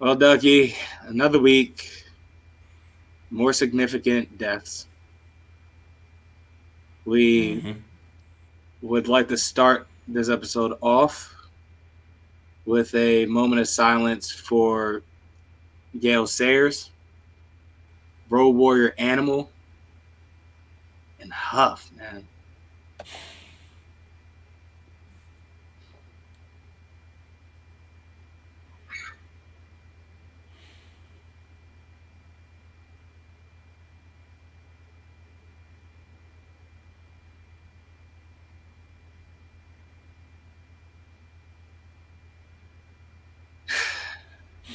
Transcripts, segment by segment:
Well, Ducky, another week, more significant deaths. We Mm-hmm. would like to start this episode off with a moment of silence for Gail Sayers, Road Warrior Animal, and Huff, man.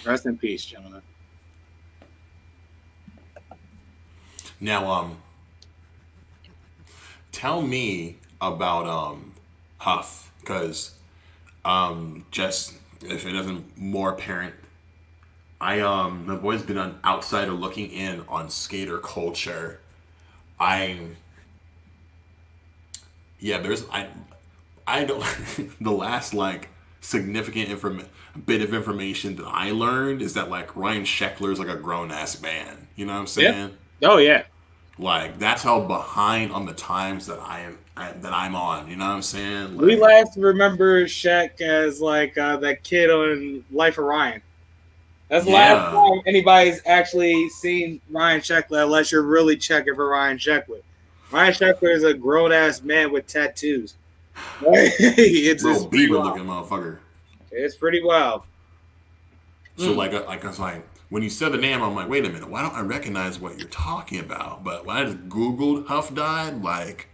Rest in peace, gentlemen. Now, tell me about Huff, because just if it isn't more apparent, I've always been an outsider looking in on skater culture. I yeah, I don't the last like significant bit of information that I learned is that like Ryan Sheckler is like a grown ass man. You know what I'm Yeah. saying? Oh yeah. Like that's how behind on the times that that I'm on. You know what I'm saying? We Like last remember Shaq as like that kid on Life of Ryan. That's the last yeah, time anybody's actually seen Ryan Sheckler, unless you're really checking for Ryan Sheckler. Ryan Sheckler is a grown ass man with tattoos. It's real pretty Bieber wild. looking motherfucker. It's pretty wild. So Mm. like I was like when you said the name, I'm like, wait a minute, why don't I recognize what you're talking about? But when I just Googled Huff died, like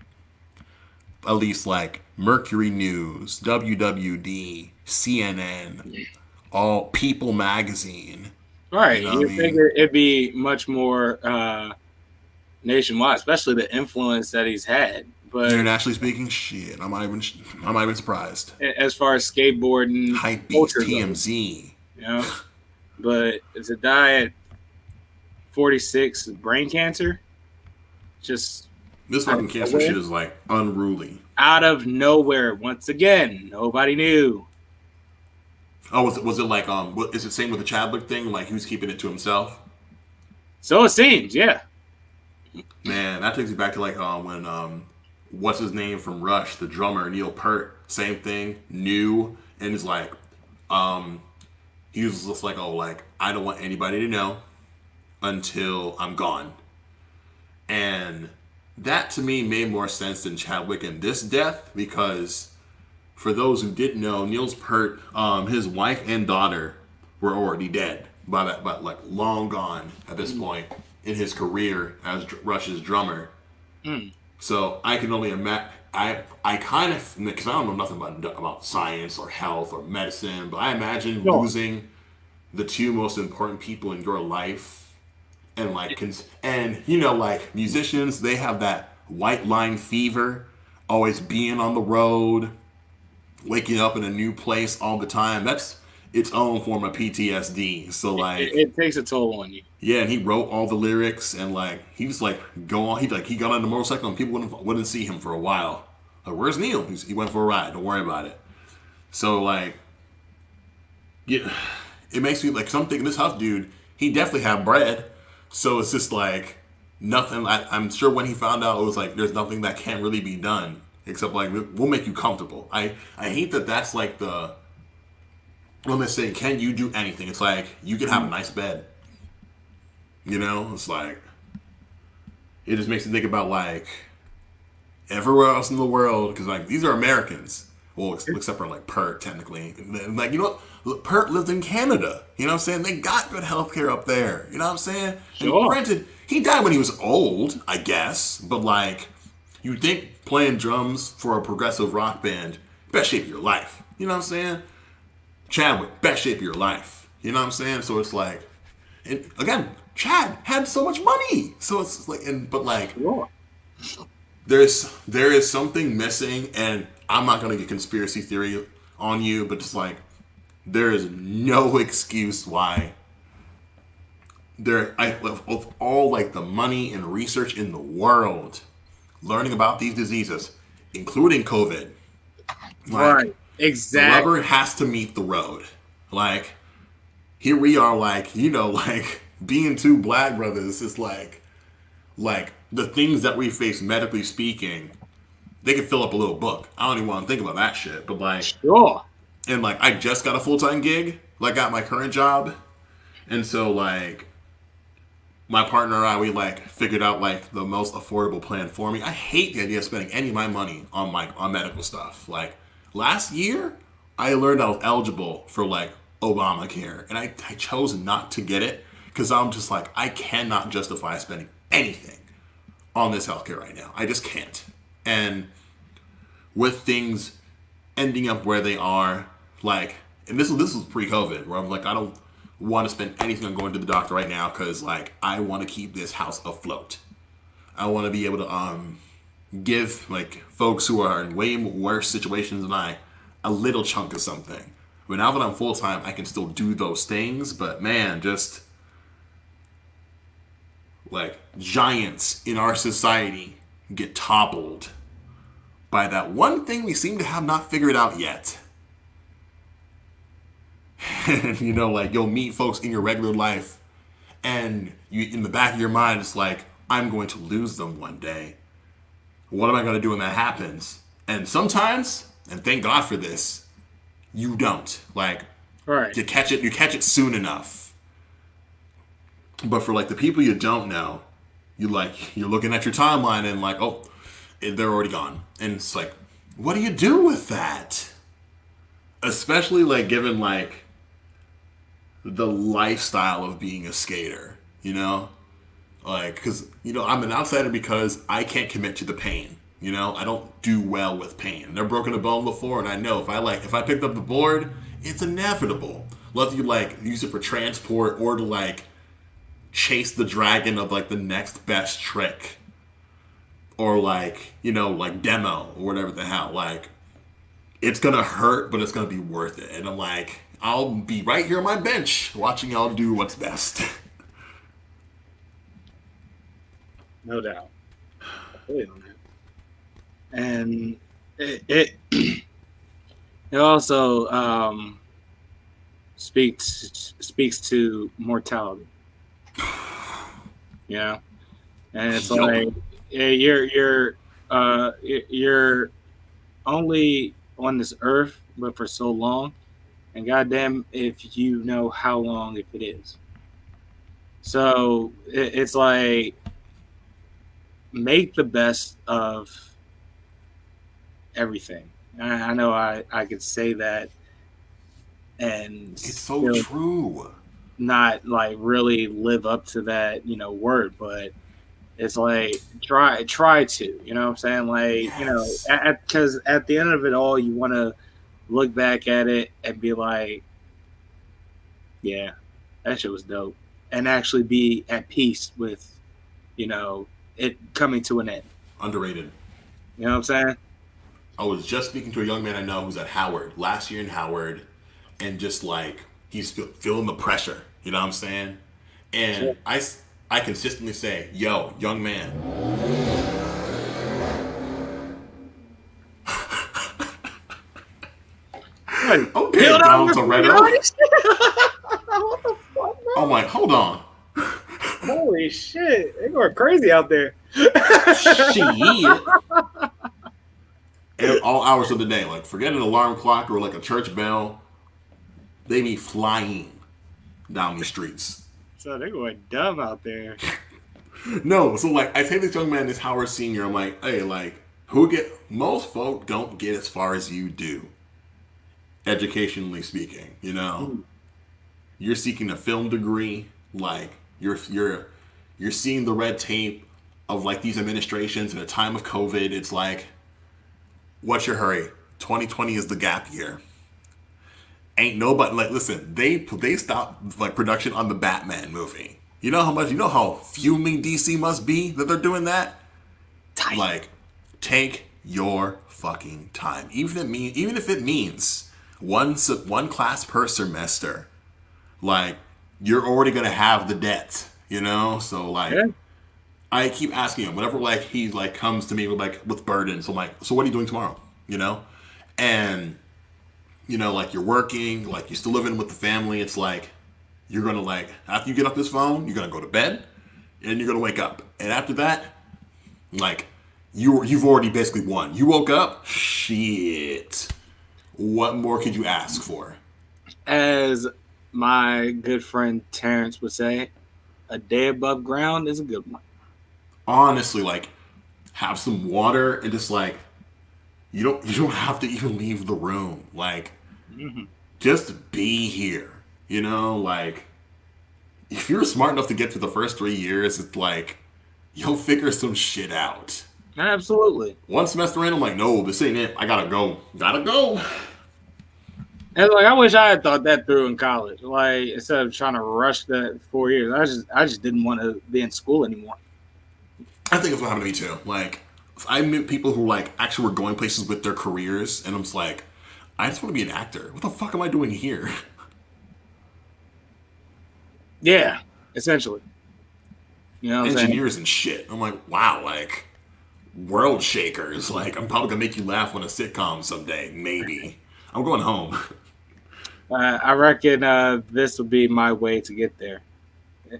at least like Mercury News, WWD, CNN, all People Magazine. All You right, know what I you mean? figure it'd be much more nationwide, especially the influence that he's had. But Internationally speaking, shit, I'm not even surprised. as far as skateboarding Hype Beast, culture goes, TMZ. you know, but to die at 46, brain cancer, just This out of fucking cancer nowhere. shit is like unruly. Out of nowhere, once again, nobody knew. Oh, was it like is it same with the Chadwick thing? Like he was keeping it to himself? So it seems, yeah. Man, that takes me back to like when what's his name from Rush, the drummer Neil Peart, same thing, knew and is like um he was just like, oh, like I don't want anybody to know until I'm gone. And that to me made more sense than Chadwick in this death because for those who didn't know, Neil's Peart, his wife and daughter were already dead by that, but like long gone at this Mm. point in his career as Rush's drummer. Mm. So I can only imagine. I kind of because I don't know nothing about science or health or medicine, but I imagine Sure. losing the two most important people in your life and like and you know like musicians they have that white line fever, always being on the road, waking up in a new place all the time. That's its own form of PTSD. So like It takes a toll on you. yeah, and he wrote all the lyrics, and like he was like go on. He got on the motorcycle, and people wouldn't see him for a while. Like, where's Neil? He went for a ride. Don't worry about it. So like, yeah, it makes me like something. This Huff dude, he definitely had bread. So it's just like nothing. I'm sure when he found out, it was like there's nothing that can really be done except like we'll make you comfortable. I hate that that's like the when they say can you do anything? It's like you can have a nice bed. You know, it's like it just makes me think about like everywhere else in the world because like these are Americans. Well, except for like Pert, technically. And, like you know, what? Pert lived in Canada. You know what I'm saying? They got good healthcare up there. You know what I'm saying? And Sure. granted, he died when he was old, I guess. But like, you'd think playing drums for a progressive rock band, best shape of your life. You know what I'm saying? Chadwick, best shape of your life. You know what I'm saying? So it's like, and again, Chad had so much money. So it's like, and but like, Sure. there is something missing, and I'm not gonna get conspiracy theory on you, but just like there is no excuse why with all like the money and research in the world, learning about these diseases, including COVID, like Right. the Exactly. rubber has to meet the road. Like here we are, like, you know, like being two black brothers is like the things that we face medically speaking, they could fill up a little book. I don't even want to think about that shit. But like, Sure. and like, I just got a full time gig, like, at my current job, and so like, my partner and I, we like figured out like the most affordable plan for me. I hate the idea of spending any of my money on medical stuff. Like last year, I learned I was eligible for like Obamacare, and I chose not to get it because I'm just like, I cannot justify spending anything on this healthcare right now. I just can't. And with things ending up where they are, like, and this was pre-COVID, where I'm like, I don't want to spend anything on going to the doctor right now because like I want to keep this house afloat. I want to be able to give like folks who are in way worse situations than I a little chunk of something. But now that I'm full time, I can still do those things. But man, just like giants in our society get toppled by that one thing we seem to have not figured out yet. And you know, like you'll meet folks in your regular life, and you, in the back of your mind, it's like, I'm going to lose them one day. What am I going to do when that happens? And sometimes, and thank God for this, you don't. Like, Right. you catch it soon enough. But for like the people you don't know, you're looking at your timeline and like, oh, they're already gone. And it's like, what do you do with that? Especially like given like the lifestyle of being a skater, you know? Like, because, you know, I'm an outsider because I can't commit to the pain. You know, I don't do well with pain. I've never broken a bone before, and I know if I picked up the board, it's inevitable. Whether you like use it for transport or to like chase the dragon of like the next best trick, or like, you know, like demo or whatever the hell. Like, it's gonna hurt, but it's gonna be worth it. And I'm like, I'll be right here on my bench watching y'all do what's best. No doubt. I feel you on that. And it it also speaks to mortality. You know? And it's Yup. like you're only on this earth but for so long, and goddamn if you know how long if it is. So it's like make the best of everything. I know I could say that and It's so still true. not like really live up to that, word, but it's like try to, you know what I'm saying? Like, Yes. because at the end of it all, you want to look back at it and be like, yeah, that shit was dope, and actually be at peace with, it coming to an end. Underrated. You know what I'm saying? I was just speaking to a young man I know who's at Howard, last year in Howard, and just like, he's feeling the pressure. You know what I'm saying? Sure. And I consistently say, yo, young man. Like, Okay, build Dom up Toretto. what the fuck, bro? I'm like, hold on. Holy shit. They going crazy out there. Shit. At all hours of the day. Like, forget an alarm clock or like a church bell. They be flying down these streets. So they're going dumb out there. No, so like, I take this young man, this Howard senior. I'm like, hey, like, most folk don't get as far as you do, educationally speaking. You know, you're seeking a film degree. Like, you're seeing the red tape of like these administrations in a time of COVID. It's like, what's your hurry? 2020 is the gap year. Ain't nobody, like, listen, they stopped like production on the Batman movie. You know how fuming DC must be that they're doing that? Tight. Like, take your fucking time. Even if it means one class per semester. Like, you're already gonna have the debt, you know? So like, Yeah. I keep asking him whenever like he like comes to me with burdens. I'm like, so what are you doing tomorrow? You know? And like you're working, like you're still living with the family. It's like, you're gonna like after you get off this phone, you're gonna go to bed, and you're gonna wake up, and after that, like you've already basically won. You woke up, shit. What more could you ask for? As my good friend Terrence would say, a day above ground is a good one. Honestly, like have some water and just like you don't have to even leave the room. Like Mm-hmm. just be here. You know, like if you're smart enough to get through the first 3 years, it's like you'll figure some shit out. Absolutely. One semester in, I'm like, no, this ain't it. I gotta go. Gotta go. And like I wish I had thought that through in college. Like instead of trying to rush that 4 years, I just didn't want to be in school anymore. I think it's what happened to me too. Like, I met people who like actually were going places with their careers, and I'm just like, I just want to be an actor. What the fuck am I doing here? Yeah, essentially. You know what I'm saying? Engineers and shit. I'm like, wow, like world shakers. Like, I'm probably gonna make you laugh on a sitcom someday. Maybe. I'm going home. I reckon this will be my way to get there.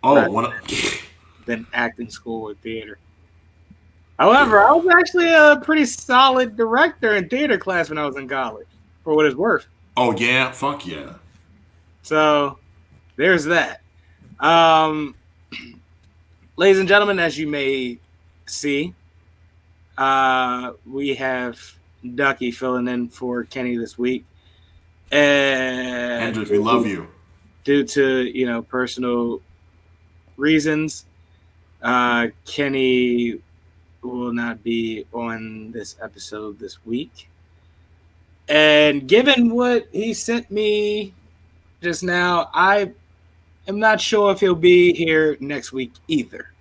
Oh, Rather one. than acting school or theater. However, I was actually a pretty solid director in theater class when I was in college, for what it's worth. Oh yeah, fuck yeah. So there's that. Um, ladies and gentlemen, as you may see, we have Ducky filling in for Kenny this week. And Hendrix, we love you. due to personal reasons, Kenny will not be on this episode this week. And given what he sent me just now, I am not sure if he'll be here next week either.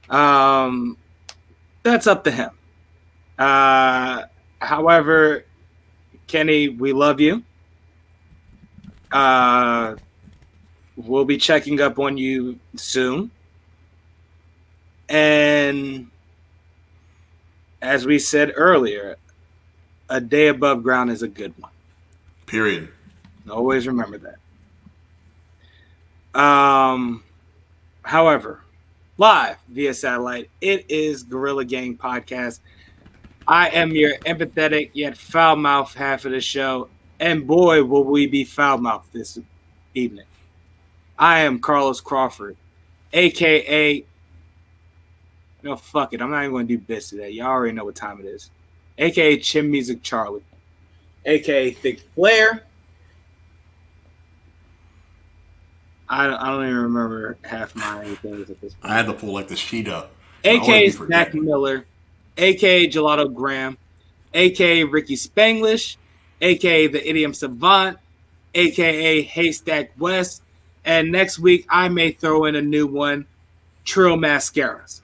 That's up to him. However, Kenny, we love you. We'll be checking up on you soon. And as we said earlier, a day above ground is a good one. Period. Always remember that. However, live via satellite, it is Gorilla Gang Podcast. I am your empathetic yet foul-mouthed half of the show, and boy, will we be foul-mouthed this evening. I am Carlos Crawford, a.k.a. No, fuck it. I'm not even going to do bits today. Y'all already know what time it is. A.k.a. Chin Music Charlie, a.k.a. Thick Flair. I don't even remember half my things at this point. I had to pull like the sheet up. A.k.a. Zach Miller, a.k.a. Gelato Graham, a.k.a. Ricky Spanglish, a.k.a. The Idiom Savant, a.k.a. Haystack West, and next week I may throw in a new one, Trill Mascaras.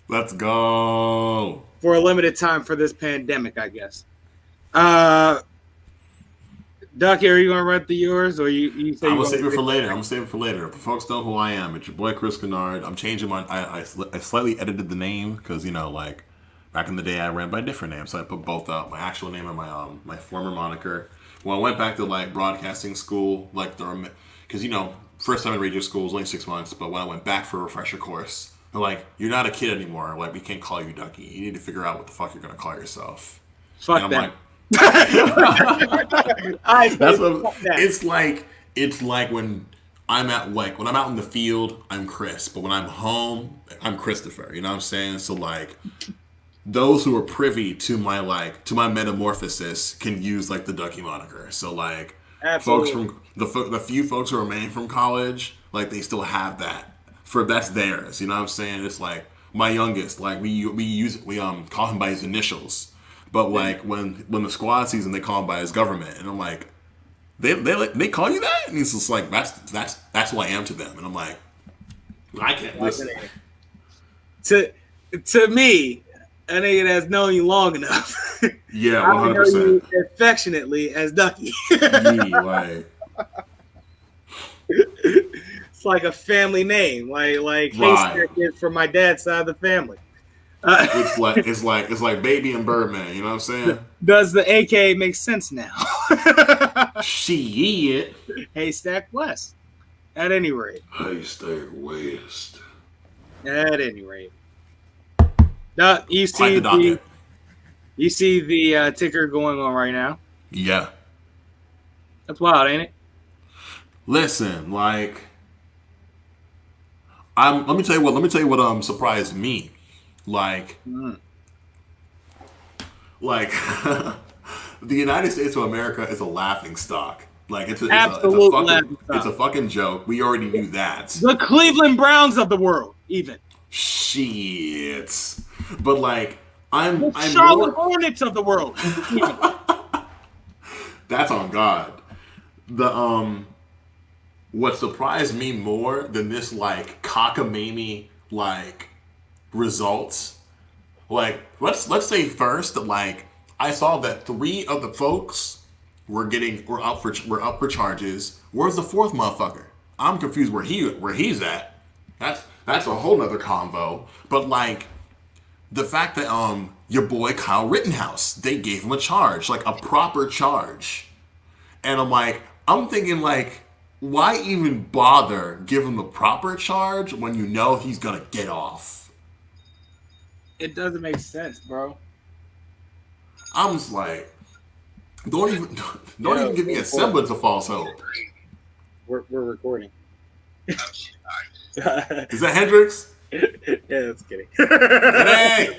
Let's go. For a limited time for this pandemic, I guess. Ducky, are you going to run through yours, or you say I'm gonna save it for later. I'm gonna save it for later. If folks know who I am, it's your boy Kris Kennard. I'm changing my. I slightly edited the name because like back in the day I ran by a different name, so I put both up, my actual name and my former moniker. When I went back to like broadcasting school, like because first time in radio school was only 6 months, but when I went back for a refresher course, they're like, you're not a kid anymore. Like we can't call you Ducky. You need to figure out what the fuck you're gonna call yourself. Fuck that. That's what it's like. It's like when I'm out in the field, I'm Kris, but when I'm home, I'm Christopher. You know what I'm saying? So like, those who are privy to my metamorphosis can use like the Ducky moniker. So like, Absolutely. folks from the few folks who remain from college, like they still have that. That's theirs. You know what I'm saying? It's like my youngest, like we call him by his initials. But like when the squad season, they call him by his government, and I'm like, they call you that, and he's just like, that's who I am to them, and I'm like, I can't listen. To me, a nigga that's known you long enough. Yeah, 100%. I know you affectionately as Ducky. Like, it's like a family name, like Haystack is for my dad's side of the family. It's like Baby and Birdman. You know what I'm saying? Does the AK make sense now? Shit. Haystack West. At any rate. Haystack West. At any rate. Now, you Quite see the docket. the ticker going on right now. Yeah. That's wild, ain't it? Listen, like, let me tell you what surprised me. Like, like the United States of America is a laughing stock. Like it's a fucking joke. We already knew that. The Cleveland Browns of the world, even. Shit. But like I'm Charlotte Hornets of the world. That's on God. The what surprised me more than this like cockamamie like results, like let's say first that like I saw that 3 of the folks were up for charges. Where's the 4th motherfucker? I'm confused where he's at. That's a whole nother convo. But like the fact that your boy Kyle Rittenhouse, they gave him a charge, like a proper charge. And I'm thinking like, why even bother giving the proper charge when you know he's gonna get off? It doesn't make sense, bro. I'm just like, don't even give me a semblance of false hope. We're recording. Is that Hendrix? Yeah, that's kidding. Hey!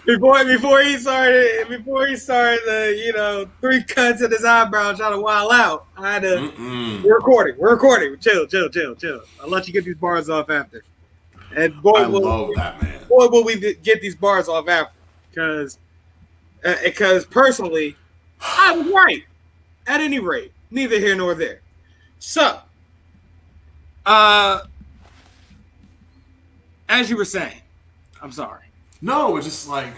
before he started the 3 cuts in his eyebrow trying to wild out, I had to. We're recording. Chill. I'll let you get these bars off after. And love that, man. Boy, will we get these bars off after? Because personally, I was right. At any rate, neither here nor there. So, as you were saying, I'm sorry. No, it's just like,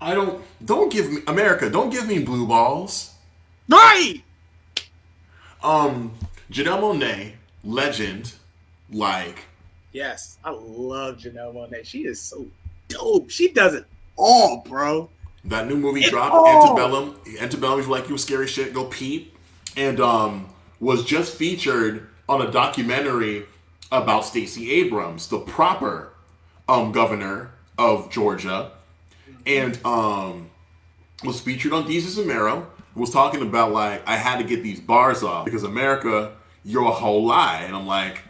don't give me blue balls. Right! Janelle Monáe, legend, like. Yes, I love Janelle Monáe. She is so dope. She does it all, bro. That new movie dropped, Antebellum. Antebellum's like, you scary shit, go peep. And was just featured on a documentary about Stacey Abrams, the proper governor of Georgia, and was featured on Deezus and Mero. Was talking about like, I had to get these bars off because America, you're a whole lie. And I'm like,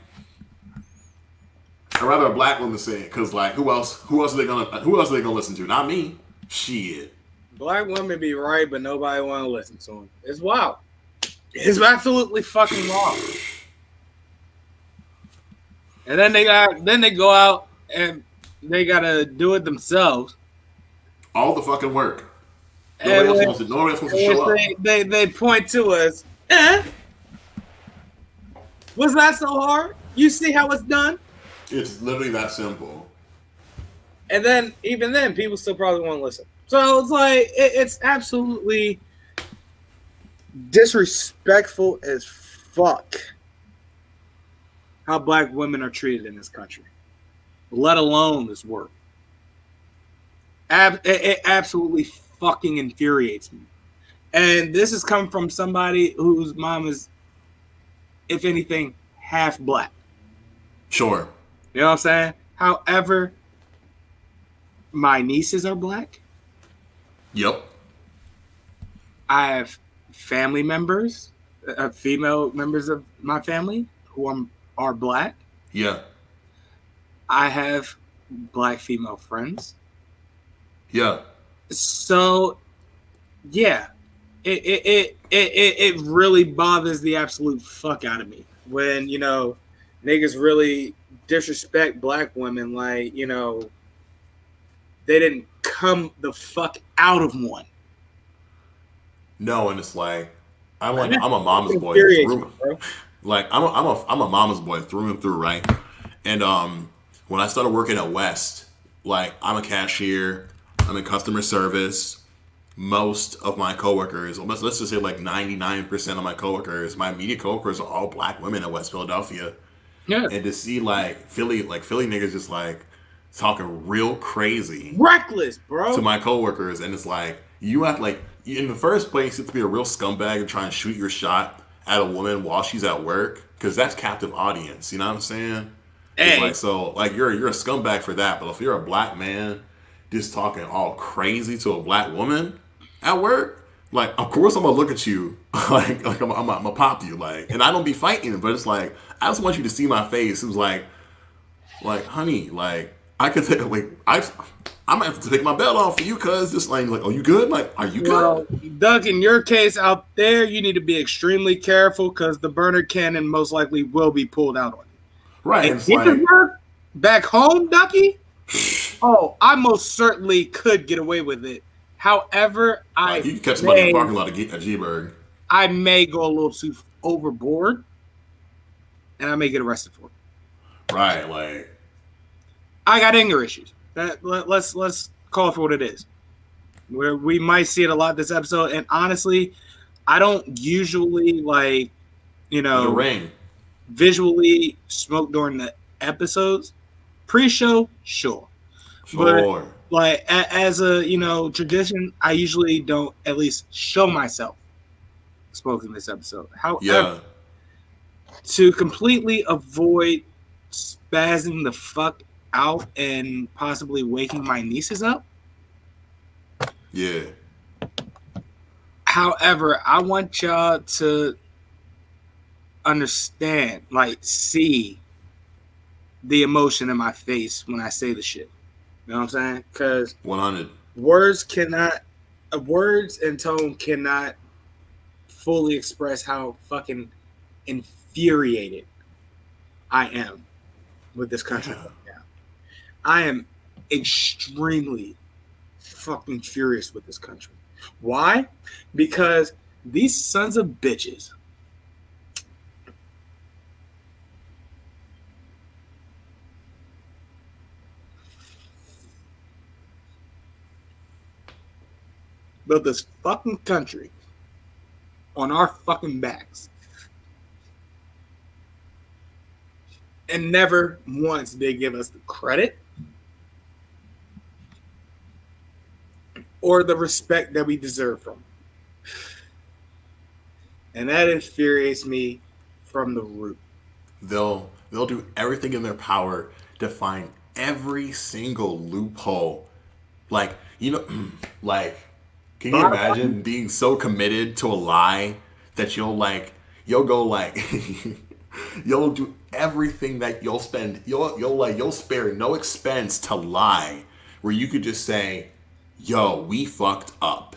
I'd rather a black woman say it, because like, who else are they gonna listen to? Not me. Shit. Black women be right, but nobody want to listen to them. It's wild. It's absolutely fucking wild. And then they go out and they gotta do it themselves. All the fucking work. Nobody else wants to show up. They point to us. Was that so hard? You see how it's done? It's literally that simple. And then, even then, people still probably won't listen. So it's like, it's absolutely disrespectful as fuck how black women are treated in this country, let alone this work. It absolutely fucking infuriates me. And this is coming from somebody whose mom is, if anything, half black. Sure. You know what I'm saying? However, my nieces are black. Yep. I have family members, female members of my family who are black. Yeah. I have black female friends. Yeah. So, yeah, it really bothers the absolute fuck out of me when, niggas really disrespect black women like, they didn't come the fuck out of one. No, and it's like, I'm a mama's boy through. Like I'm a mama's boy through and through, right? And when I started working at West, like I'm a cashier, I'm in customer service. Most of my coworkers, let's just say like 99% of my coworkers, my immediate coworkers are all black women at West Philadelphia. Yeah. And to see like Philly niggas just like talking real crazy Reckless, to bro. my coworkers, and it's like you have like in the first place you have to be a real scumbag and try and shoot your shot at a woman while she's at work because that's captive audience. You know what I'm saying? It's like Hey, so like you're a scumbag for that, but if you're a black man just talking all crazy to a black woman at work, like of course I'm gonna look at you like I'm gonna pop you like, and I don't be fighting, but it's like I just want you to see my face. It was like honey, like I could take like I'm gonna have to take my belt off for you, cuz just like, oh, you good? Like, are you good? well, Doug, in your case out there, you need to be extremely careful because the burner cannon most likely will be pulled out on Right. you. And And it's get to like, work back home, Ducky. Oh, I most certainly could get away with it. However, you can catch somebody in the parking lot at G-Berg. I may go a little too overboard, and I may get arrested for it. Right. Like, I got anger issues. Let's call it for what it is. Where we might see it a lot this episode, and honestly, I don't usually like a ring. visually smoke during the episodes. Pre-show, sure, but Sure. like as a tradition, I usually don't at least show myself smoking this episode. However, Yeah. to completely avoid spazzing the fuck out and possibly waking my nieces up. Yeah. However, I want y'all to understand, like, see the emotion in my face when I say the shit. You know what I'm saying? Because 100. words and tone cannot fully express how fucking infuriated I am with this country right now. I am extremely fucking furious with this country. Why? Because these sons of bitches built this fucking country on our fucking backs. And never once did they give us the credit or the respect that we deserve from them. And that infuriates me from the root. They'll do everything in their power to find every single loophole. Like, like, can you imagine being so committed to a lie that you'll go like you'll do everything that you'll spare no expense to lie where you could just say, yo, we fucked up.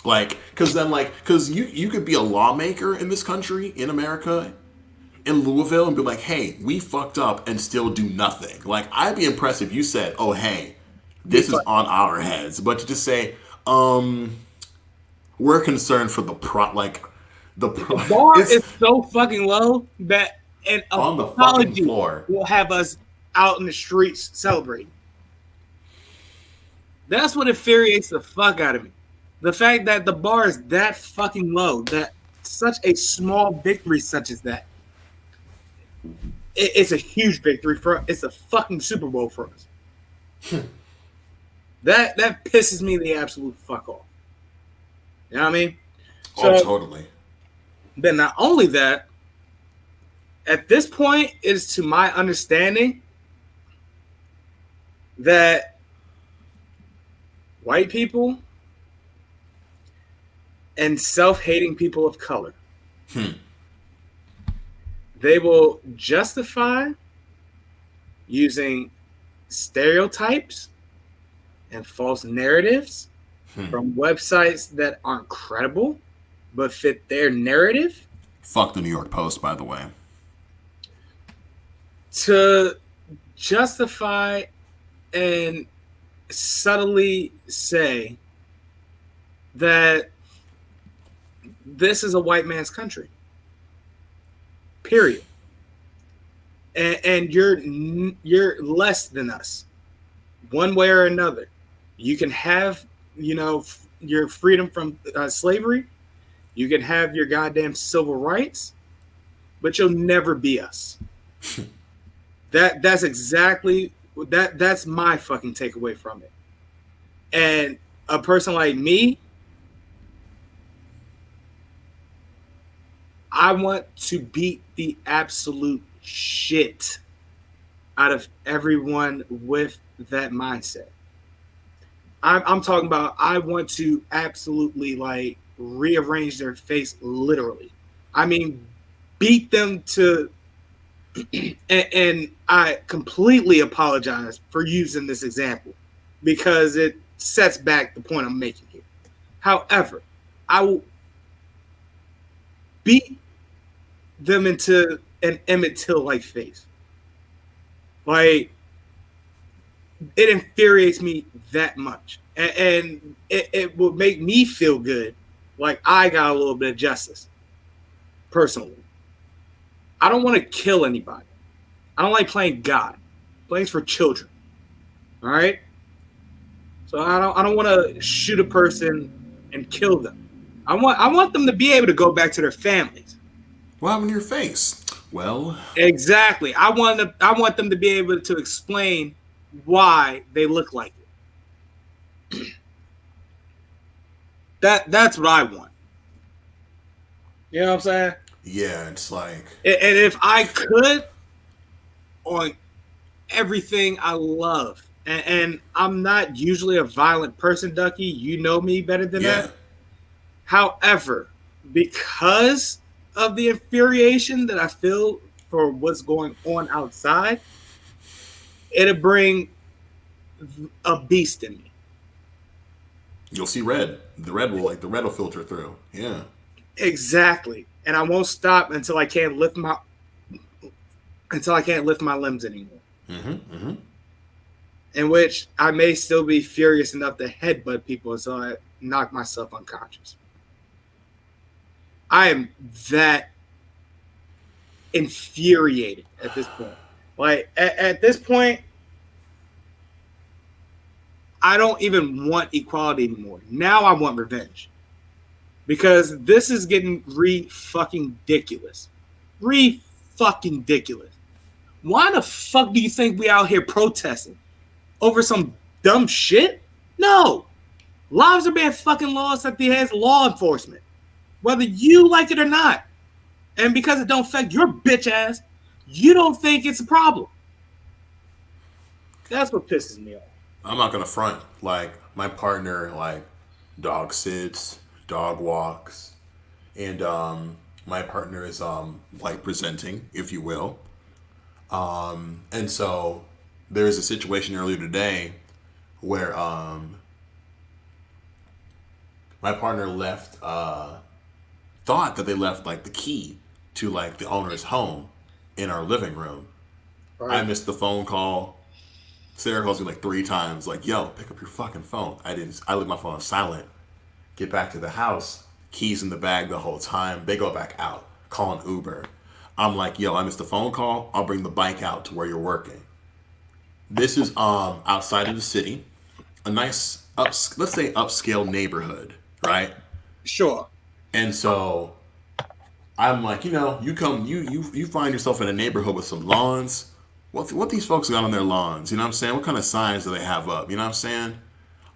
Like, cause you could be a lawmaker in this country, in America, in Louisville, and be like, hey, we fucked up, and still do nothing. Like, I'd be impressed if you said, oh, hey, this is on our heads. But to just say, we're concerned for the bar is so fucking low that an on the fucking apology floor. will have us out in the streets celebrating. That's what infuriates the fuck out of me. The fact that the bar is that fucking low, that such a small victory such as that, it's a huge victory for us. It's a fucking Super Bowl for us. That pisses me the absolute fuck off. You know what I mean? Oh, totally. But not only that, at this point, it is to my understanding that white people and self-hating people of color, they will justify using stereotypes and false narratives from websites that aren't credible but fit their narrative. Fuck the New York Post, by the way. To justify and subtly say that this is a white man's country. Period. And you're less than us, one way or another. You can have, your freedom from slavery. You can have your goddamn civil rights, but you'll never be us. That's exactly That's my fucking takeaway from it. And a person like me, I want to beat the absolute shit out of everyone with that mindset. I'm talking about I want to absolutely like rearrange their face literally. I mean, beat them to, and I completely apologize for using this example because it sets back the point I'm making here. However, I will beat them into an Emmett Till like face. Like, it infuriates me that much. And it will make me feel good. Like I got a little bit of justice. Personally. I don't want to kill anybody. I don't like playing God. Playing's for children. All right? So I don't want to shoot a person and kill them. I want them to be able to go back to their families. What happened to your face? Well, Exactly. I want them to be able to explain why they look like it. That's what I want. You know what I'm saying? yeah, it's like, And if I could, on everything I love, and I'm not usually a violent person, Ducky. You know me better than yeah, that. However, because of the infuriation that I feel for what's going on outside, it'll bring a beast in me. you'll see red. The red will filter through. Yeah. Exactly. And I won't stop until I can't lift my limbs anymore. Mm-hmm. Mm-hmm. In which I may still be furious enough to headbutt people until I knock myself unconscious. I am that infuriated at this point. Like at this point, I don't even want equality anymore. Now I want revenge. Because this is getting fucking ridiculous. Fucking ridiculous. Why the fuck do you think we out here protesting? Over some dumb shit? No. Lives are being fucking lost at the hands of law enforcement. Whether you like it or not. And because it don't affect your bitch ass, you don't think it's a problem. That's what pisses me off. I'm not gonna front. Like my partner, like dog sits, dog walks, and my partner is like presenting, if you will. And so there's a situation earlier today where my partner left thought that they left like the key to like the owner's home in our living room. Right. I missed the phone call. Sarah calls me like 3 times, like, yo, pick up your fucking phone. I left my phone on silent. Get back to the house, keys in the bag the whole time. They go back out, call an Uber. I'm like, yo, I missed the phone call. I'll bring the bike out to where you're working. This is outside of the city, a nice let's say upscale neighborhood, right? Sure. And so I'm like, you find yourself in a neighborhood with some lawns. What these folks got on their lawns? You know what I'm saying? What kind of signs do they have up? You know what I'm saying?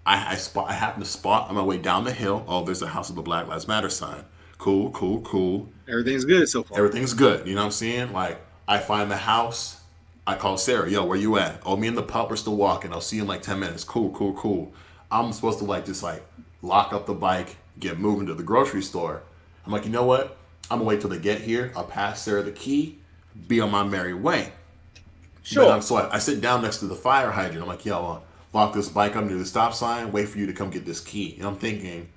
I happen to spot on my way down the hill. Oh, there's a House of the Black Lives Matter sign. Cool, cool, cool. Everything's good so far. Everything's good. You know what I'm saying? Like, I find the house. I call Sarah. Yo, where you at? Oh, me and the pup are still walking. I'll see you in like 10 minutes. Cool, cool, cool. I'm supposed to like just like lock up the bike, get moving to the grocery store. I'm like, you know what? I'm gonna wait till they get here. I'll pass Sarah the key, be on my merry way. Sure. So I sit down next to the fire hydrant. I'm like, yo, I'll lock this bike up near the stop sign, wait for you to come get this key. And I'm thinking,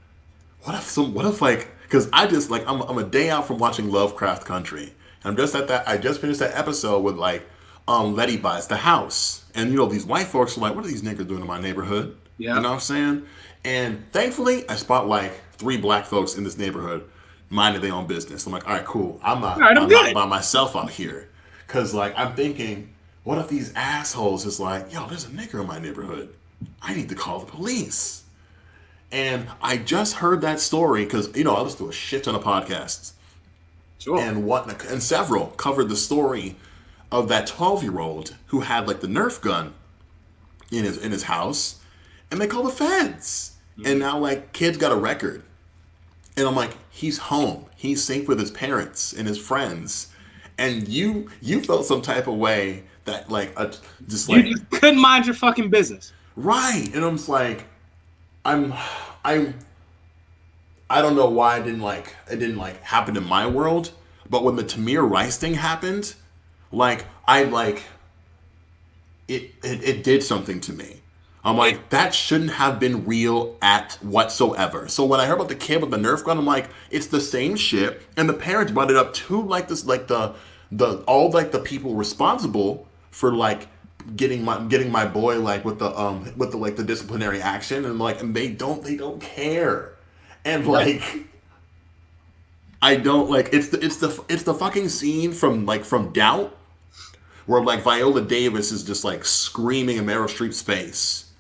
what if like, because I just like, I'm a day out from watching Lovecraft Country. And I'm just at that, I just finished that episode with like, Letty buys the house. And these white folks are like, what are these niggas doing in my neighborhood? Yeah. You know what I'm saying? And thankfully, I spot like 3 black folks in this neighborhood minding their own business. I'm like, all right, cool. I'm not by myself out here. Because like, I'm thinking, what if these assholes is like, yo, there's a nigger in my neighborhood. I need to call the police. And I just heard that story because, I listen to a shit ton of podcasts. Sure. And several covered the story of that 12-year-old who had like the Nerf gun in his house, and they call the feds. Mm-hmm. And now like kid's got a record, and I'm like, he's home, he's safe with his parents and his friends, and you felt some type of way that like just like you just couldn't mind your fucking business, right? And I'm just like, I'm I don't know why it didn't like happen in my world, but when the Tamir Rice thing happened, like I like it did something to me. I'm like, that shouldn't have been real at whatsoever. So when I heard about the kid with the Nerf gun, I'm like, it's the same shit. And the parents brought it up to like this, like the all like the people responsible for like getting my boy like with the like the disciplinary action, and like and they don't care. And like I don't like it's the fucking scene from Doubt where like Viola Davis is just like screaming in Meryl Streep's face.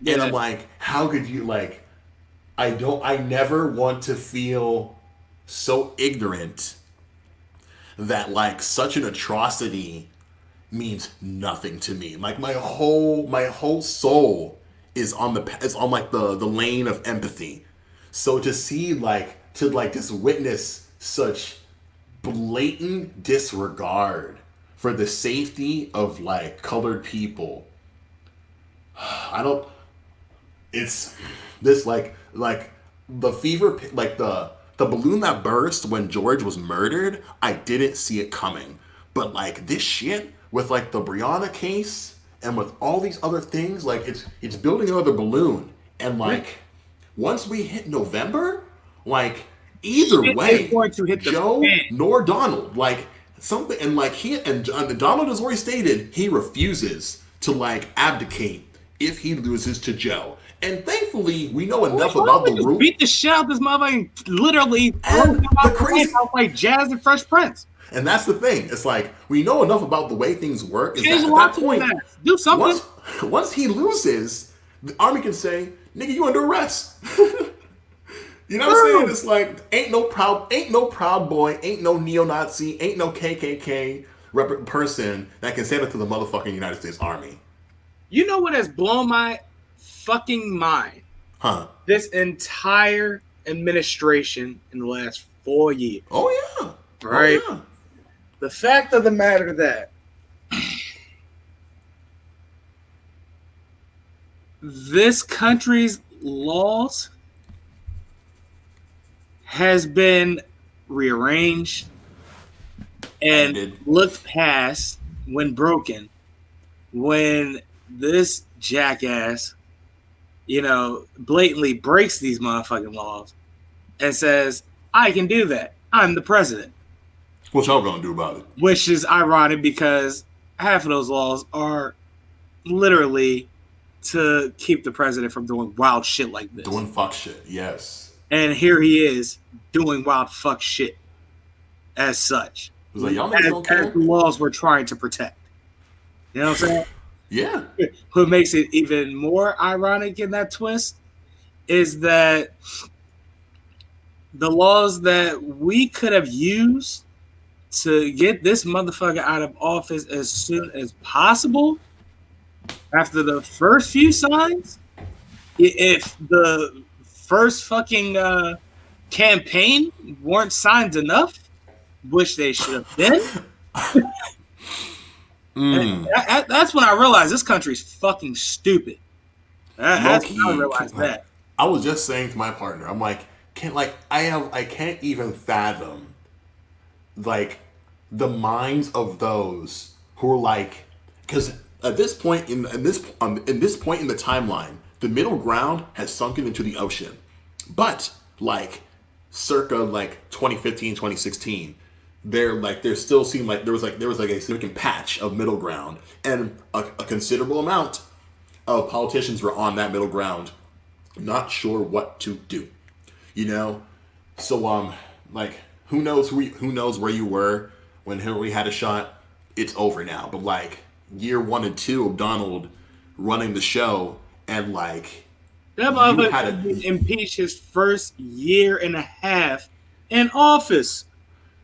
Yeah. And I'm like, how could you like I never want to feel so ignorant that like such an atrocity means nothing to me. Like my whole soul is on like the lane of empathy. So to see like to like just witness such blatant disregard for the safety of like colored people, I don't. It's this like the fever like the balloon that burst when George was murdered. I didn't see it coming, but like this shit with like the Breonna case and with all these other things, like it's building another balloon, and like once we hit November, like either way, going to hit Joe nor Donald, like something, and like Donald has already stated he refuses to like abdicate if he loses to Joe. And thankfully, we know enough about the root. Beat the shit out of this motherfucker, literally the crazy like Jazz and Fresh Prince. And that's the thing. It's like we know enough about the way things work. Is that at that point, do something. Once he loses, the army can say, "Nigga, you under arrest." You know what I'm saying? It's like ain't no proud boy, ain't no neo-Nazi, ain't no KKK person that can say that to the motherfucking United States Army. You know what has blown my fucking mind? Huh? This entire administration in the last 4 years. Oh yeah. Right? Oh, yeah. The fact of the matter that this country's laws has been rearranged and looked past when broken, when this jackass, blatantly breaks these motherfucking laws and says, I can do that. I'm the president. What y'all gonna do about it? Which is ironic because half of those laws are literally to keep the president from doing wild shit like this. Doing fuck shit, yes. And here he is doing wild fuck shit as such. Like, y'all don't care. As the laws we're trying to protect. You know what I'm saying? Yeah. What makes it even more ironic in that twist is that the laws that we could have used to get this motherfucker out of office as soon as possible after the first few signs, if the first fucking campaign weren't signed enough, which they should have been. That's when I realized this country's fucking stupid. That's when I realized that. I was just saying to my partner, I'm like, I can't even fathom like the minds of those who are like, because at this point in this point in the timeline, the middle ground has sunken into the ocean. But like circa like 2015, 2016, there still seemed like there was like a significant patch of middle ground, and a considerable amount of politicians were on that middle ground, not sure what to do. So like who knows where you were when Hillary had a shot. It's over now. But like year 1 and 2 of Donald running the show, and like that motherfucker impeached his first year and a half in office.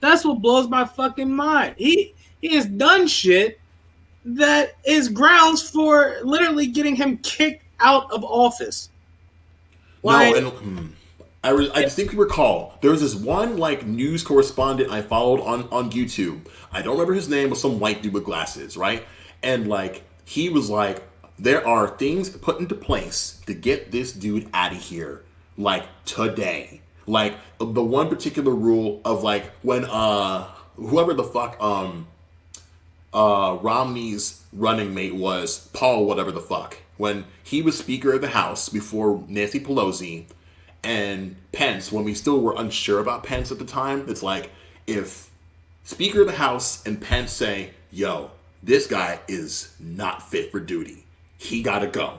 That's what blows my fucking mind. He has done shit that is grounds for literally getting him kicked out of office. Like, No, and I distinctly recall there was this one like news correspondent I followed on YouTube. I don't remember his name, but some white dude with glasses, right? And like he was like, there are things put into place to get this dude out of here, like today. Like the one particular rule of like when whoever the fuck Romney's running mate was, Paul whatever the fuck, when he was Speaker of the House before Nancy Pelosi and Pence, when we still were unsure about Pence at the time, it's like if Speaker of the House and Pence say, yo, this guy is not fit for duty, he gotta go.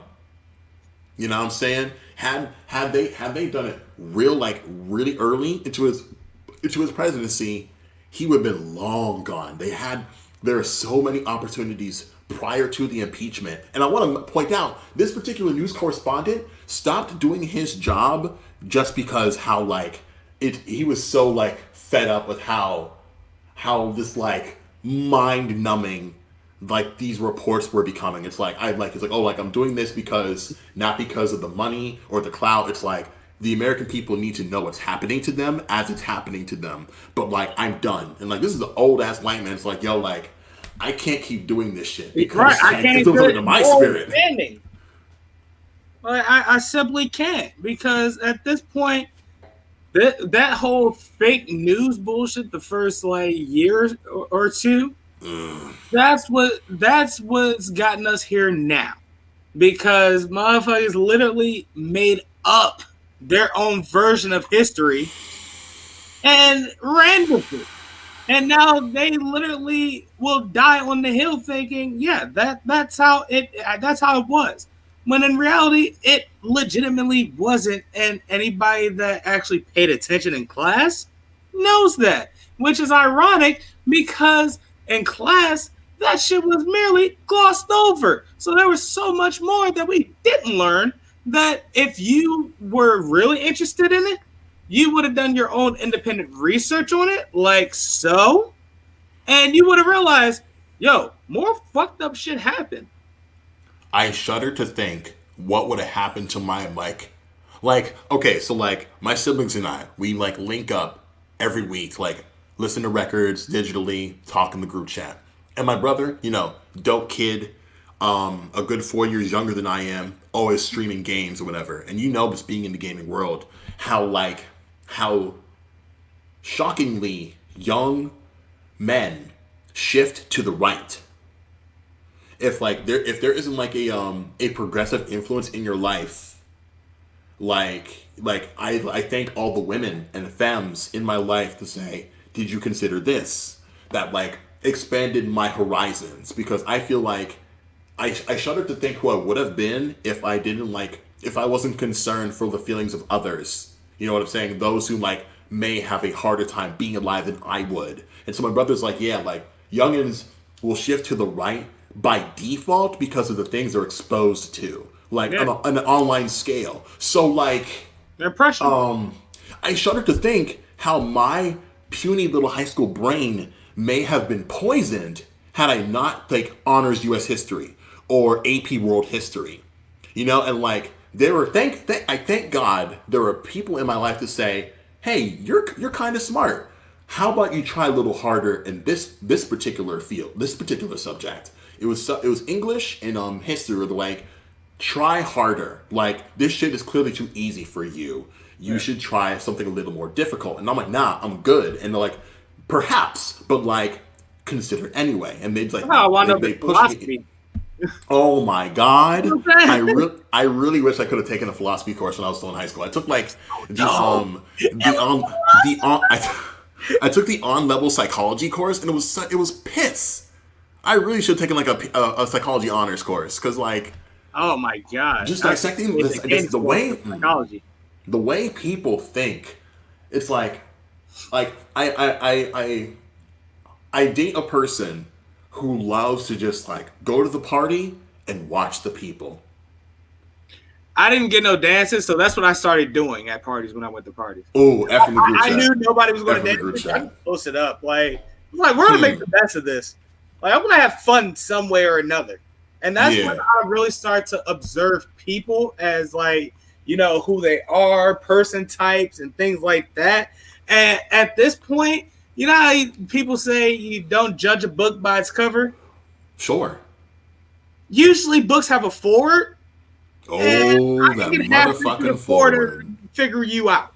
You know what I'm saying? Had they done it really early into his presidency, he would have been long gone. There are so many opportunities prior to the impeachment. And I want to point out, this particular news correspondent stopped doing his job just because he was so like fed up with how this like mind numbing like these reports were becoming. It's like I'm doing this because not because of the money or the clout. It's like the American people need to know what's happening to them as it's happening to them. But like I'm done. And like this is the old ass white man. It's like, yo, like I can't keep doing this shit because I can't it's doing something to my spirit. Like, I simply can't, because at this point, that whole fake news bullshit, the first like year or two, that's what's gotten us here now, because motherfuckers literally made up their own version of history and ran with it. And now they literally will die on the hill thinking, yeah, that's how it was. When in reality, it legitimately wasn't. And anybody that actually paid attention in class knows that. Which is ironic, because in class, that shit was merely glossed over. So there was so much more that we didn't learn, that if you were really interested in it, you would have done your own independent research on it, like so, and you would have realized, yo, more fucked up shit happened. I shudder to think what would have happened to my okay, so like my siblings and I, we like link up every week, like listen to records digitally, talk in the group chat. And my brother, you know, dope kid, a good 4 years younger than I am, always streaming games or whatever. And you know, just being in the gaming world, how shockingly young men shift to the right. If there isn't like a progressive influence in your life, I thank all the women and femmes in my life to say, did you consider this? That like expanded my horizons, because I feel like I shudder to think who I would have been if I wasn't concerned for the feelings of others. You know what I'm saying? Those who like may have a harder time being alive than I would. And so my brother's like, yeah, like youngins will shift to the right by default because of the things they're exposed to, like on an online scale. So like they're pressured. I shudder to think how my puny little high school brain may have been poisoned had I not like honors U.S. history or AP World History, you know. And like there were I thank God there were people in my life to say, hey, you're kind of smart. How about you try a little harder in this particular field, this particular subject? It was English and history were like, try harder. Like this shit is clearly too easy for you. You should try something a little more difficult. And I'm like, nah, I'm good. And they're like, perhaps, but like consider it anyway. And they'd like, they push me. Oh my God! I really wish I could have taken a philosophy course when I was still in high school. I took like I took the on-level psychology course, and it was piss. I really should have taken like a psychology honors course, because like, oh my God, just dissecting this, the way people think. It's like I date a person who loves to just like go to the party and watch the people. I didn't get no dances, so that's what I started doing at parties when I went to parties. Oh, F in the group chat. I knew nobody was going to dance. I posted up like we're gonna make the best of this. Like, I want to have fun some way or another. And that's when Yeah. I really start to observe people as, like, who they are, person types, and things like that. And at this point, how people say you don't judge a book by its cover? Sure. Usually books have a forward, and Oh, I that can half into the motherfucking forward forward. and figure you out.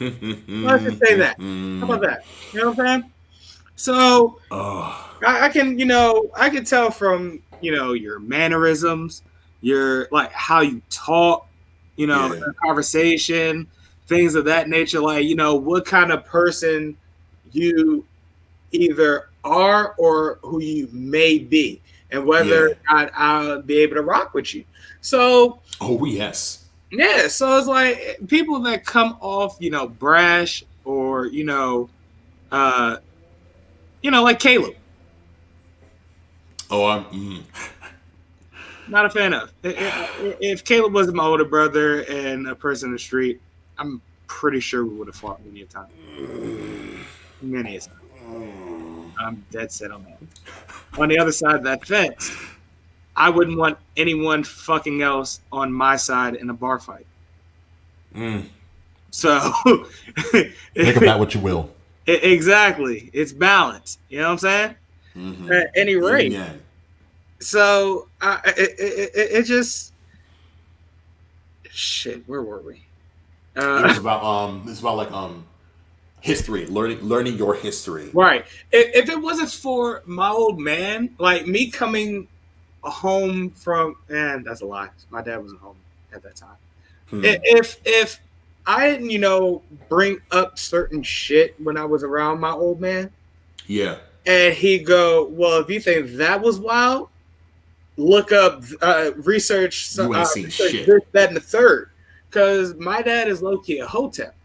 Let's just say that. How about that? You know what I'm saying? So Oh, I can, I can tell from, your mannerisms, your, like, how you talk, yeah. conversation, things of that nature. Like, what kind of person you either are or who you may be, and whether Yeah. or not I'll be able to rock with you. So, Oh, yes. yeah, so it's like people that come off, brash, or, uh, like Caleb. Oh, Not a fan of. If Caleb wasn't my older brother and a person in the street, I'm pretty sure we would have fought many a time. Many a time. I'm dead set on that. On the other side of that fence, I wouldn't want anyone fucking else on my side in a bar fight. So, Think of that what you will. exactly. It's balance. You know what I'm saying? At any yin rate. yang. So, it just. Shit, where were we? It's about like history, learning your history. Right. If it wasn't for my old man, like me coming home from, and that's a lie. My dad wasn't home at that time. If I didn't, bring up certain shit when I was around my old man, Yeah. and he'd go, well, if you think that was wild, look up, research, You ain't seen research shit. this, that, and the third. Because my dad is low-key a hotep.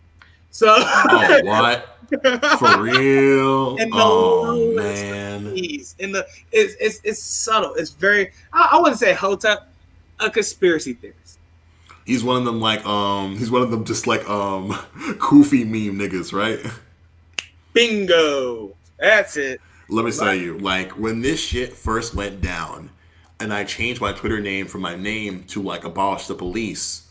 So. Oh, what? For real? In the Oh, man. It's subtle. It's very. I wouldn't say hotep, a conspiracy theorist. He's one of them he's one of them just like Koofy meme niggas, right? Bingo. That's it. Let me tell you, like when this shit first went down, and I changed my Twitter name from my name to like abolish the police.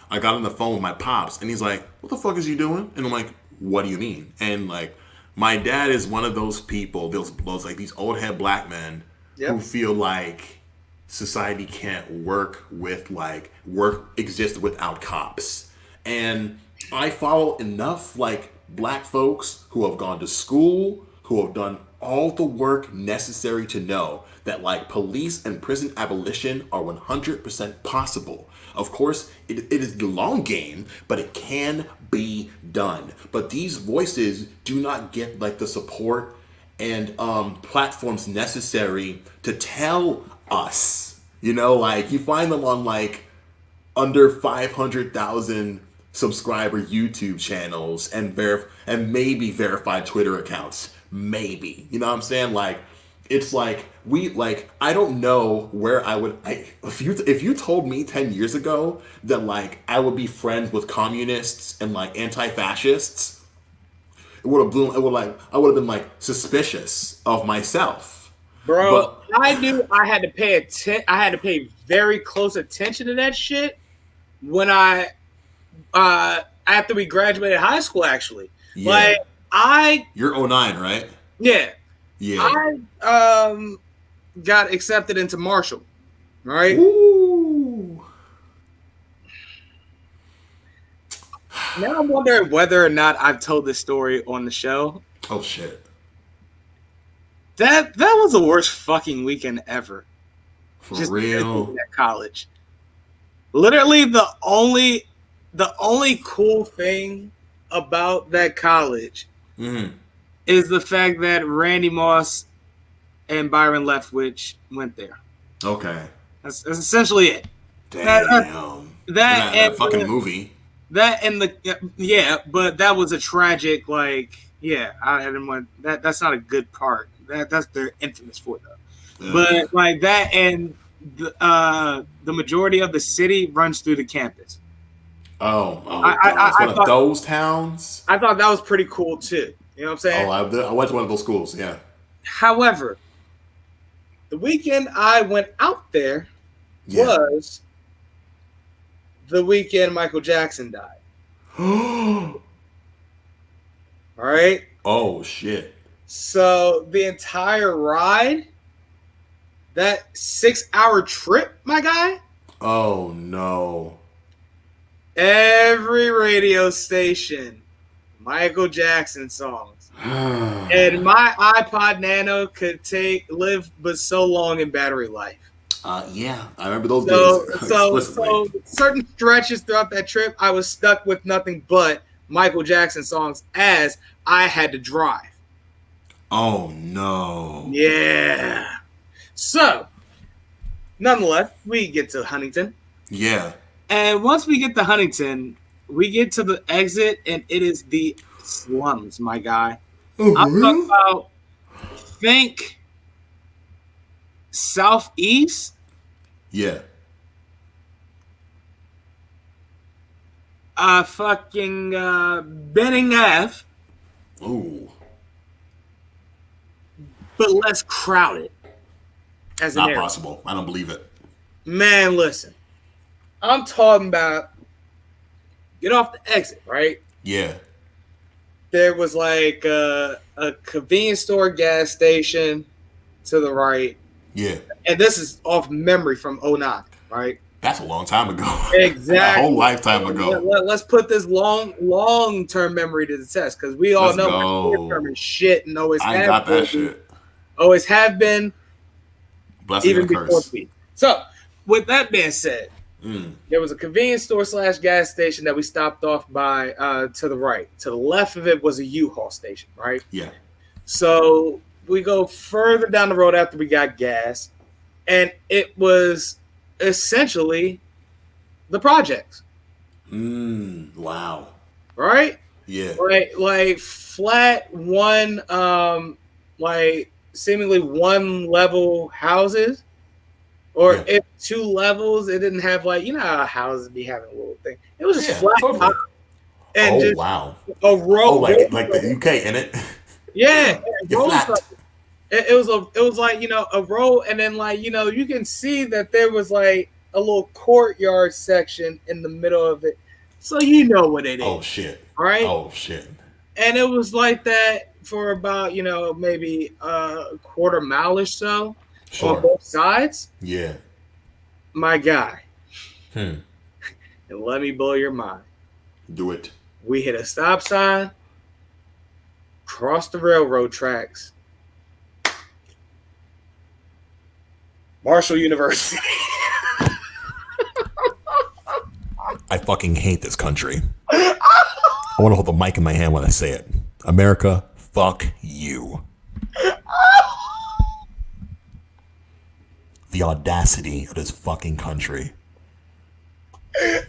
I got on the phone with my pops, and he's like, "What the fuck is you doing?" And I'm like, "What do you mean?" And like, my dad is one of those people, those like these old head black men who feel like society can't work exist without cops. And I follow enough like black folks who have gone to school, who have done all the work necessary to know that like police and prison abolition are 100% possible. Of course, it is the long game, but it can be done. But these voices do not get like the support and platforms necessary to tell us. Like you find them on like under 500,000 subscriber YouTube channels and maybe verified Twitter accounts. Maybe. You know what I'm saying? Like, it's like I don't know where I would if you told me 10 years ago that like I would be friends with communists and like anti-fascists, I would have been like suspicious of myself. Bro, but I knew I had to pay very close attention to that shit when I after we graduated high school, actually. Yeah. Like you're 09, right? Yeah. Yeah. I got accepted into Marshall, right? Ooh. Now I'm wondering whether or not I've told this story on the show. Oh shit. That was the worst fucking weekend ever. For real. At college. Literally the only cool thing about that college is the fact that Randy Moss and Byron Leftwich went there. Okay. That's essentially it. Damn. That fucking movie. That and but that was a tragic, like, I didn't want that. That's not a good part. That's they're infamous for though. But like that, and the majority of the city runs through the campus. Oh, it's one of those towns. I thought that was pretty cool too. You know what I'm saying? Oh, I went to one of those schools. Yeah. However, the weekend I went out there was the weekend Michael Jackson died. All right. Oh shit. So the entire ride, that 6-hour trip, my guy. Oh no. Every radio station, Michael Jackson songs. And my iPod Nano could live but so long in battery life. Yeah, I remember those days. So certain stretches throughout that trip, I was stuck with nothing but Michael Jackson songs as I had to drive. Oh no. Yeah. So, nonetheless, we get to Huntington. Yeah. And once we get to Huntington, we get to the exit, and it is the slums, my guy. I'm talking about, think southeast. Yeah. Fucking Benning Ave. Ooh. But less crowded. As Not possible. I don't believe it. Man, listen. I'm talking about get off the exit, right? Yeah. There was like a convenience store, gas station to the right. Yeah. And this is off memory from 2009, right? That's a long time ago. Exactly. A whole lifetime ago. Let's put this long-term memory to the test, because we all know short-term is shit and always I got that shit. Always have been. Blessing even and before curse. me. So, with that being said, there was a convenience store / gas station that we stopped off by to the right. To the left of it was a U-Haul station, right? Yeah. So we go further down the road after we got gas, and it was essentially the projects. Wow. Right? Yeah. Like flat one, like seemingly one level houses. Or if 2 levels, it didn't have like, you know how houses be having a little thing. It was just flat. Totally. And just wow. A row. Oh, like the UK in it. Yeah. Flat. It was like, you know, a row, and then like, you know, you can see that there was like a little courtyard section in the middle of it. So you know what it is. Oh shit. Right? Oh shit. And it was like that for about, you know, maybe a quarter mile or so. Sure. On both sides. Yeah. My guy. And let me blow your mind. Do it. We hit a stop sign, crossed the railroad tracks. Marshall University. I fucking hate this country. I want to hold the mic in my hand when I say it. America, fuck you. The audacity of this fucking country.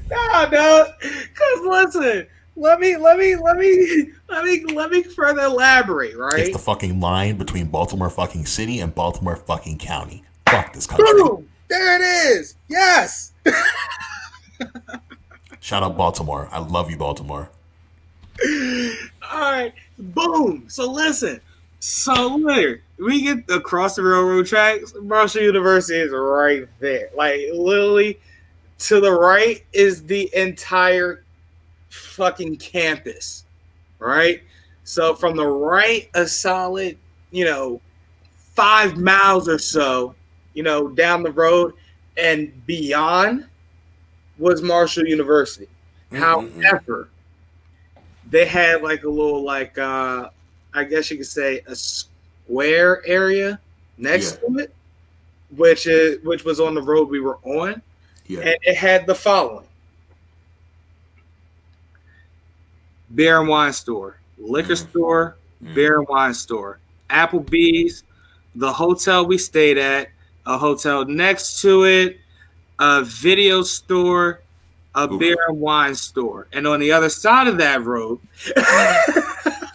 No, because listen, let me further elaborate, right? It's the fucking line between Baltimore fucking city and Baltimore fucking county. Fuck this country. Boom! There it is. Yes. Shout out Baltimore. I love you, Baltimore. All right. Boom. So listen. So later, we get across the railroad tracks. Marshall University is right there. Like literally to the right is the entire fucking campus. Right? So from the right, a solid, 5 miles or so, down the road and beyond was Marshall University. However, they had like a little I guess you could say a square area next to it, which was on the road we were on. Yeah. And it had the following: beer and wine store, liquor store, beer and wine store, Applebee's, the hotel we stayed at, a hotel next to it, a video store, a beer and wine store. And on the other side of that road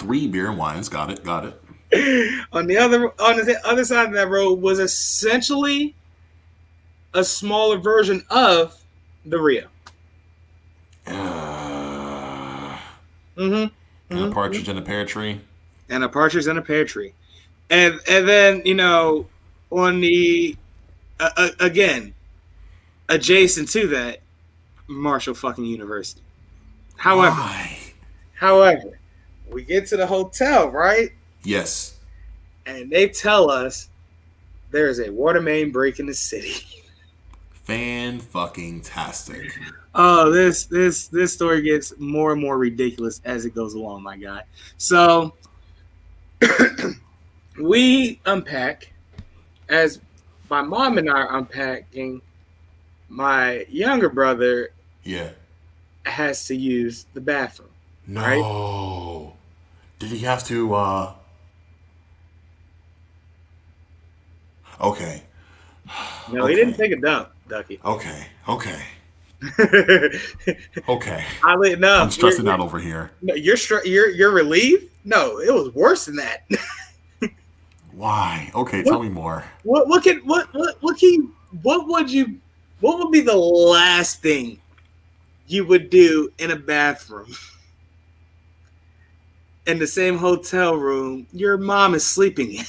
3 beer and wines, got it. On the other side of that road was essentially a smaller version of the Rio. And a partridge in a pear tree. And a partridge in a pear tree. and then on the again adjacent to that, Marshall fucking University. However, Why? however, we get to the hotel, right? Yes. And they tell us there is a water main break in the city. Fan-fucking-tastic. Oh, this story gets more and more ridiculous as it goes along, my guy. So we unpack as my mom and I are unpacking. My younger brother Yeah. has to use the bathroom. No. Right? Did he have to, Okay. No, he didn't take a dump, Ducky. Okay. Okay. Okay. Oddly enough, I'm stressing out over here. No, you're relieved? No, it was worse than that. Why? Okay, tell me more. What would be the last thing you would do in a bathroom in the same hotel room your mom is sleeping in?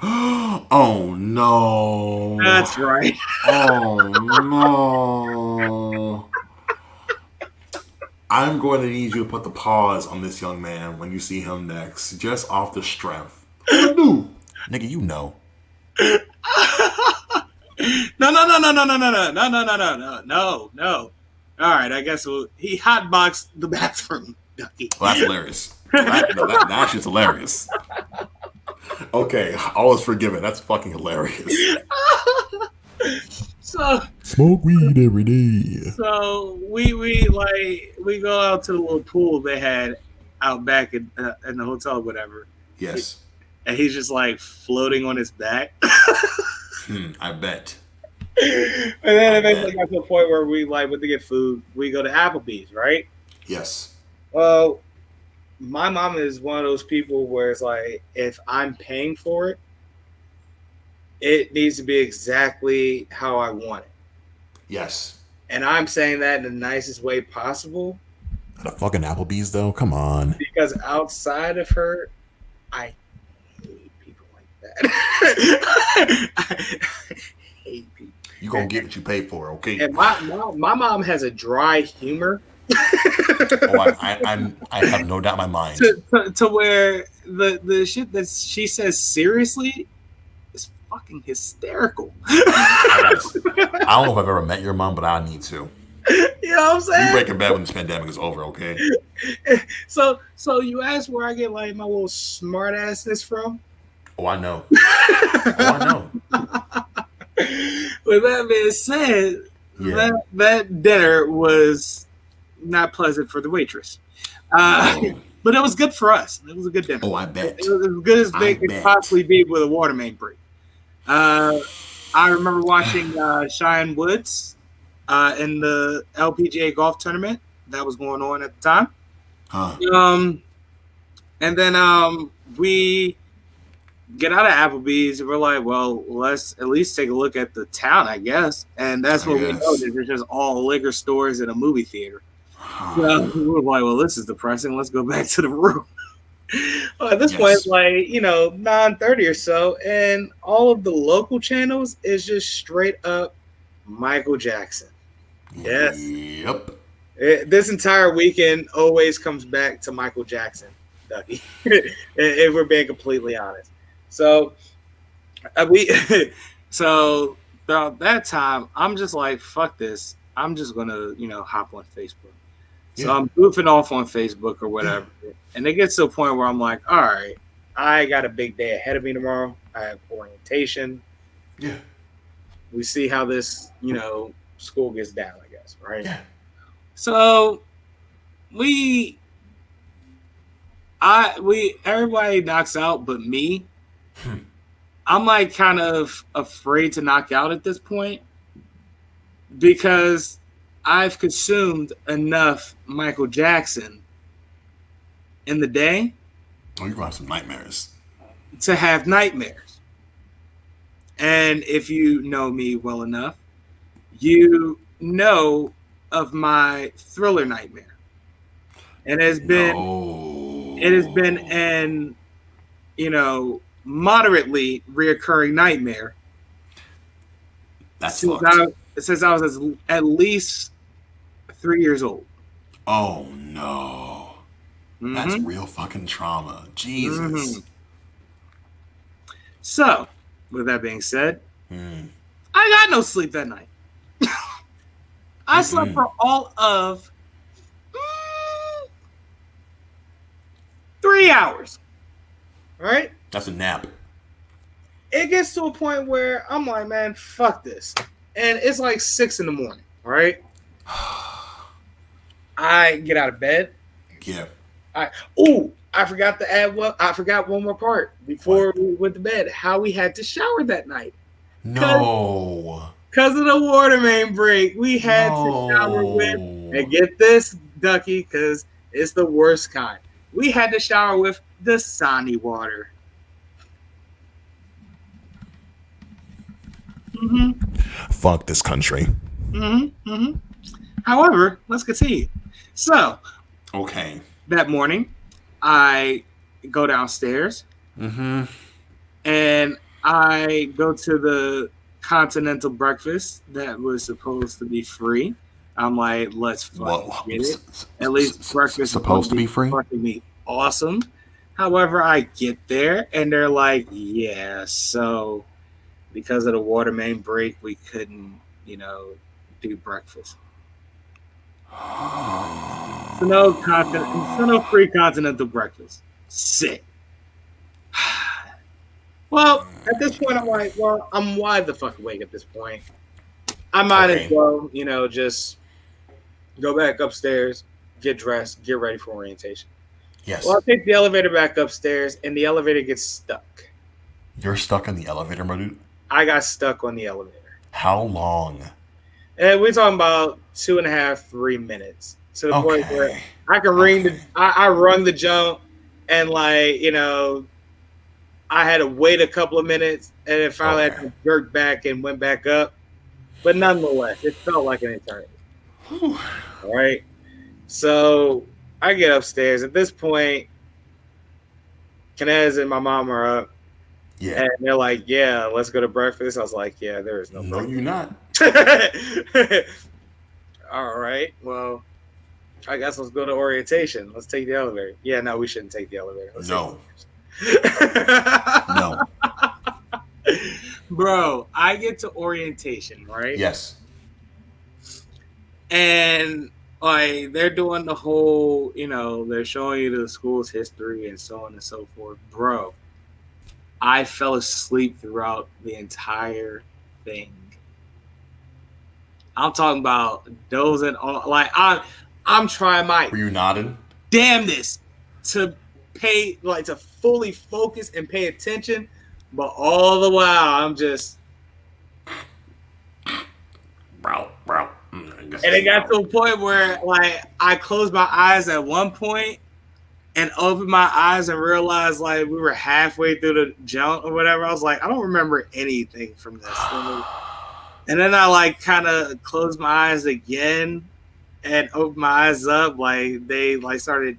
Oh no. That's right. Oh no. I'm going to need you to put the pause on this young man when you see him next, just off the strength. What do? Nigga, you know. No. All right, I guess he hotboxed the bathroom, Ducky. Well, that's hilarious. That shit's hilarious. Okay, all is forgiven. That's fucking hilarious. So Smoke weed every day. So we go out to the little pool they had out back in the hotel, or whatever. Yes. And he's just like floating on his back. I bet. And then eventually got to a point where we went to get food. We go to Applebee's, right? Yes. Well, my mom is one of those people where it's like, if I'm paying for it, it needs to be exactly how I want it. Yes. And I'm saying that in the nicest way possible. At a fucking Applebee's, though? Come on. Because outside of her, I hate people like that. I hate people. You gonna get what you pay for, okay? And my mom has a dry humor. I have no doubt in my mind. To where the shit that she says seriously is fucking hysterical. I don't know if I've ever met your mom, but I need to. You know what I'm saying? You break in bed when this pandemic is over, okay? So you ask where I get like my little smart assness from? Oh, I know. I know. With that being said, that dinner was not pleasant for the waitress. But it was good for us. It was a good dinner. Oh, I bet. It was as good as they could possibly be with a water main break. I remember watching Cheyenne Woods in the LPGA golf tournament that was going on at the time. And then we get out of Applebee's and we're like, well, let's at least take a look at the town, I guess. And that's what we know. There's just all liquor stores and a movie theater. So we were like, well, this is depressing. Let's go back to the room. Well, at this point, it's like, 9:30 or so, and all of the local channels is just straight up Michael Jackson. Yes. Yep. This entire weekend always comes back to Michael Jackson, Ducky, if we're being completely honest. So so throughout that time, I'm just like, fuck this. I'm just gonna, hop on Facebook. So I'm goofing off on Facebook or whatever. And it gets to a point where I'm like, all right, I got a big day ahead of me tomorrow. I have orientation. Yeah. We see how this, school gets down, I guess, right? Yeah. So everybody knocks out but me. I'm like kind of afraid to knock out at this point because I've consumed enough Michael Jackson in the day. Oh, you're going to have some nightmares. To have nightmares. And if you know me well enough, you know of my Thriller nightmare. And it has been an, moderately reoccurring nightmare That's since fucked. I was at least 3 years old. Oh no. That's Mm-hmm. real fucking trauma. Mm-hmm. Jesus. So, with that being said, Mm. I got no sleep that night. I slept Mm-mm. for all of mm, 3 hours. Right? That's a nap. It gets to a point where I'm like, man, fuck this. And it's like 6 in the morning. All right. I get out of bed. Yeah. I forgot to add what I forgot one more part before What? we went to bed. How we had to shower that night. No. Because of the water main break, we had to shower with, and No. get this, Ducky, because it's the worst kind. We had to shower with the Sani water. Mm-hmm. Fuck this country. Mm-hmm. Mm-hmm. However, let's continue. So, Okay. that morning, I go downstairs Mm-hmm. and I go to the continental breakfast that was supposed to be free. I'm like, let's fucking What? get it. At least breakfast Supposed to be free? fucking be awesome. However, I get there and they're like, yeah, so because of the water main break, we couldn't, do breakfast. So no free continental breakfast. Sick. Well, at this point, I'm like, well, I'm wide the fuck awake at this point. I might as well, just go back upstairs, get dressed, get ready for orientation. Yes. Well, I take the elevator back upstairs, and the elevator gets stuck. You're stuck in the elevator, my dude? I got stuck on the elevator. How long? And we're talking about 2.5, 3 minutes. To the point where I can I rung the jump, and I had to wait a couple of minutes, and then finally I had to jerk back and went back up. But nonetheless, it felt like an eternity. Whew. All right. So I get upstairs. At this point, Kanez and my mom are up. Yeah. And they're like, yeah, let's go to breakfast. I was like, yeah, there is no breakfast. No, you're not. All right. Well, I guess let's go to orientation. Let's take the elevator. Yeah, no, we shouldn't take the elevator. No. No. Bro, I get to orientation, right? Yes. And they're doing the whole, they're showing you the school's history and so on and so forth. Bro, I fell asleep throughout the entire thing. I'm talking about dozing all I'm trying my Were you nodding? damnedest to to fully focus and pay attention, but all the while I'm just Bro. And it got to a point where I closed my eyes at one point and opened my eyes and realized we were halfway through the jump or whatever. I was like, I don't remember anything from this. And then I kind of closed my eyes again and opened my eyes up. They started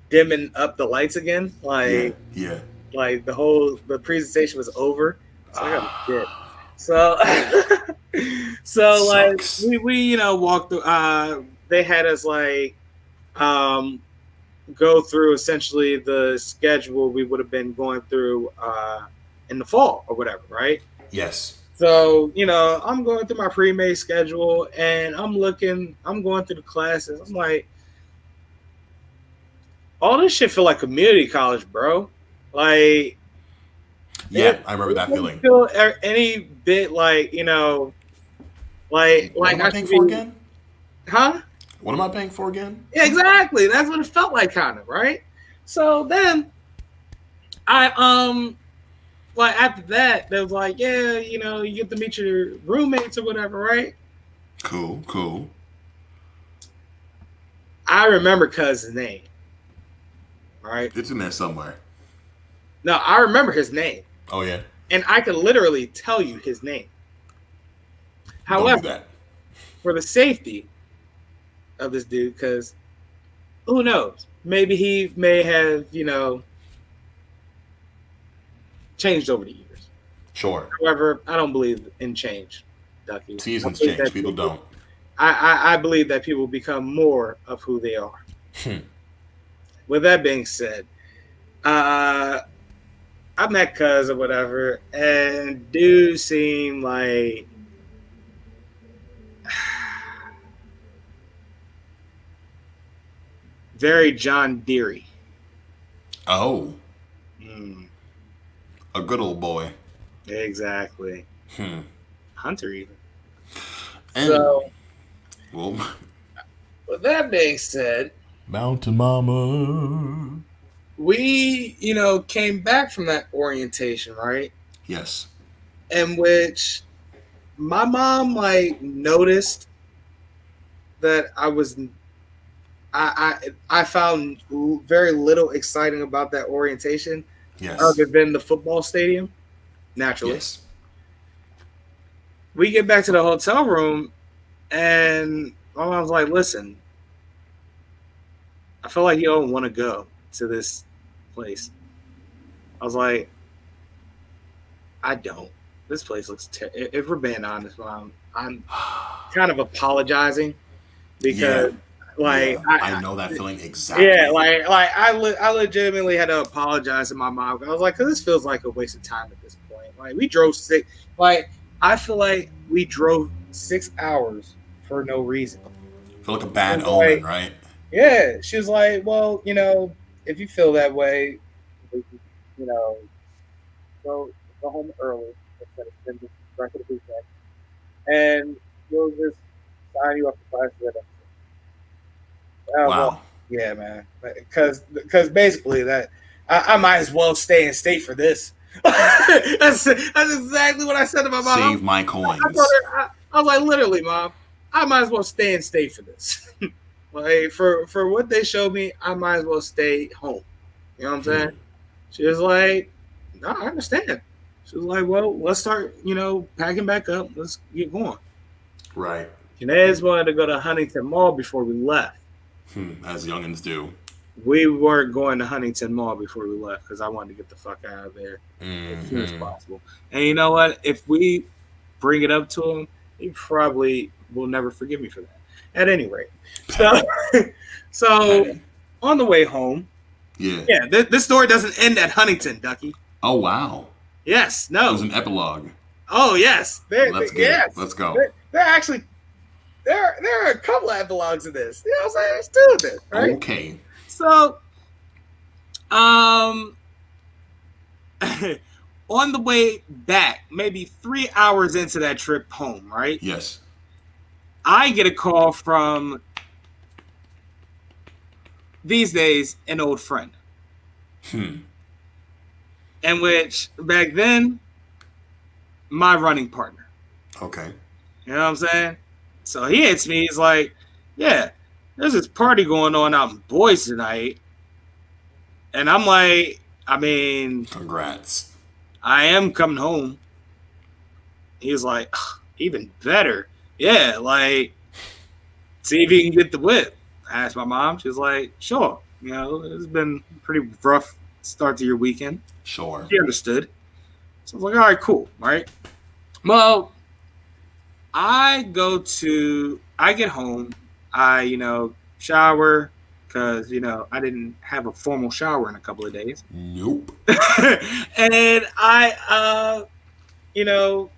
dimming up the lights again. Yeah. The presentation was over. So I got shit. So we walked through. They had us go through essentially the schedule we would have been going through in the fall or whatever, right? Yes. So I'm going through my pre-May schedule and I'm going through the classes. I'm like, all this shit feel like community college, bro. Yeah, I remember that feeling. Feel any bit what am I paying for again? Huh? What am I paying for again? Yeah, exactly. That's what it felt like, kind of, right? So then, I after that, they was yeah, you get to meet your roommates or whatever, right? Cool. I remember Cuz's name. All right, it's in there somewhere. No, I remember his name. Oh yeah. And I can literally tell you his name. However, for the safety of this dude, because who knows? maybe he may have, changed over the years. Sure. However, I don't believe in change, Ducky. I Seasons believe change. that People people, don't. I believe that people become more of who they are. With that being said, uh, I met Cuz or whatever, and dude seemed like very John Deere. Oh, Mm, a good old boy. exactly. Hunter even. And So, well, with that being said, Mountain Mama. we, came back from that orientation, right? yes, In which my mom like noticed that I found very little exciting about that orientation yes, other than the football stadium. Naturally, yes. we get back to the hotel room, and my mom's like, "Listen, I feel like you don't want to go to this place." I was like, "I don't. This place looks terrible." If we're being honest, Mom, I'm kind of apologizing because, Yeah, like, yeah. I know that feeling yeah, exactly. I legitimately had to apologize to my mom. I was like, because this feels like a waste of time at this point. Like we drove six, like I feel like we drove 6 hours for no reason. Feel like a She bad was omen, like, right? yeah, she was like, well, if you feel that way, we can, you know, go go home early instead of spending the rest of the weekend, and we'll just sign you up for classes. Well, Wow. yeah, man, because basically that I might as well stay in state for this. that's exactly what I said to my mom. Save my I told coins. her I was like, literally, mom, I might as well stay in state for this. Like for what they showed me, I might as well stay home. You know what I'm saying? She was like, no, I understand. She was like, well, let's start, packing back up. Let's get going. Right. Janae's wanted to go to Huntington Mall before we left. As youngins do. We weren't going to Huntington Mall before we left because I wanted to get the fuck out of there as soon as possible. And you know what? If we bring it up to him, he probably will never forgive me for that. At any rate, so Petty. so Petty. on the way home, Yeah. yeah, this story doesn't end at Huntington, Ducky. Oh wow. Yes, It was no. an epilogue. Oh yes, Let's get it. yes. Let's go. They're actually there are a couple of epilogues in this. You know what I'm saying? There's two of this, right? Okay. So Um, on the way back, maybe 3 hours into that trip home, right? Yes. I get a call from these days an old friend, in which back then my running partner. Okay. You know what I'm saying? So he hits me. He's like, "Yeah, there's this party going on out in Boys tonight," and I'm like, "I mean, Congrats. I am coming home." He's like, "Even better, yeah, like." See if you can get the whip. I asked my mom. She was like, sure. It's been a pretty rough start to your weekend. Sure. She understood. So I was like, all right, cool. All right. Well, I get home. I, shower because, I didn't have a formal shower in a couple of days. Nope. And I, you know,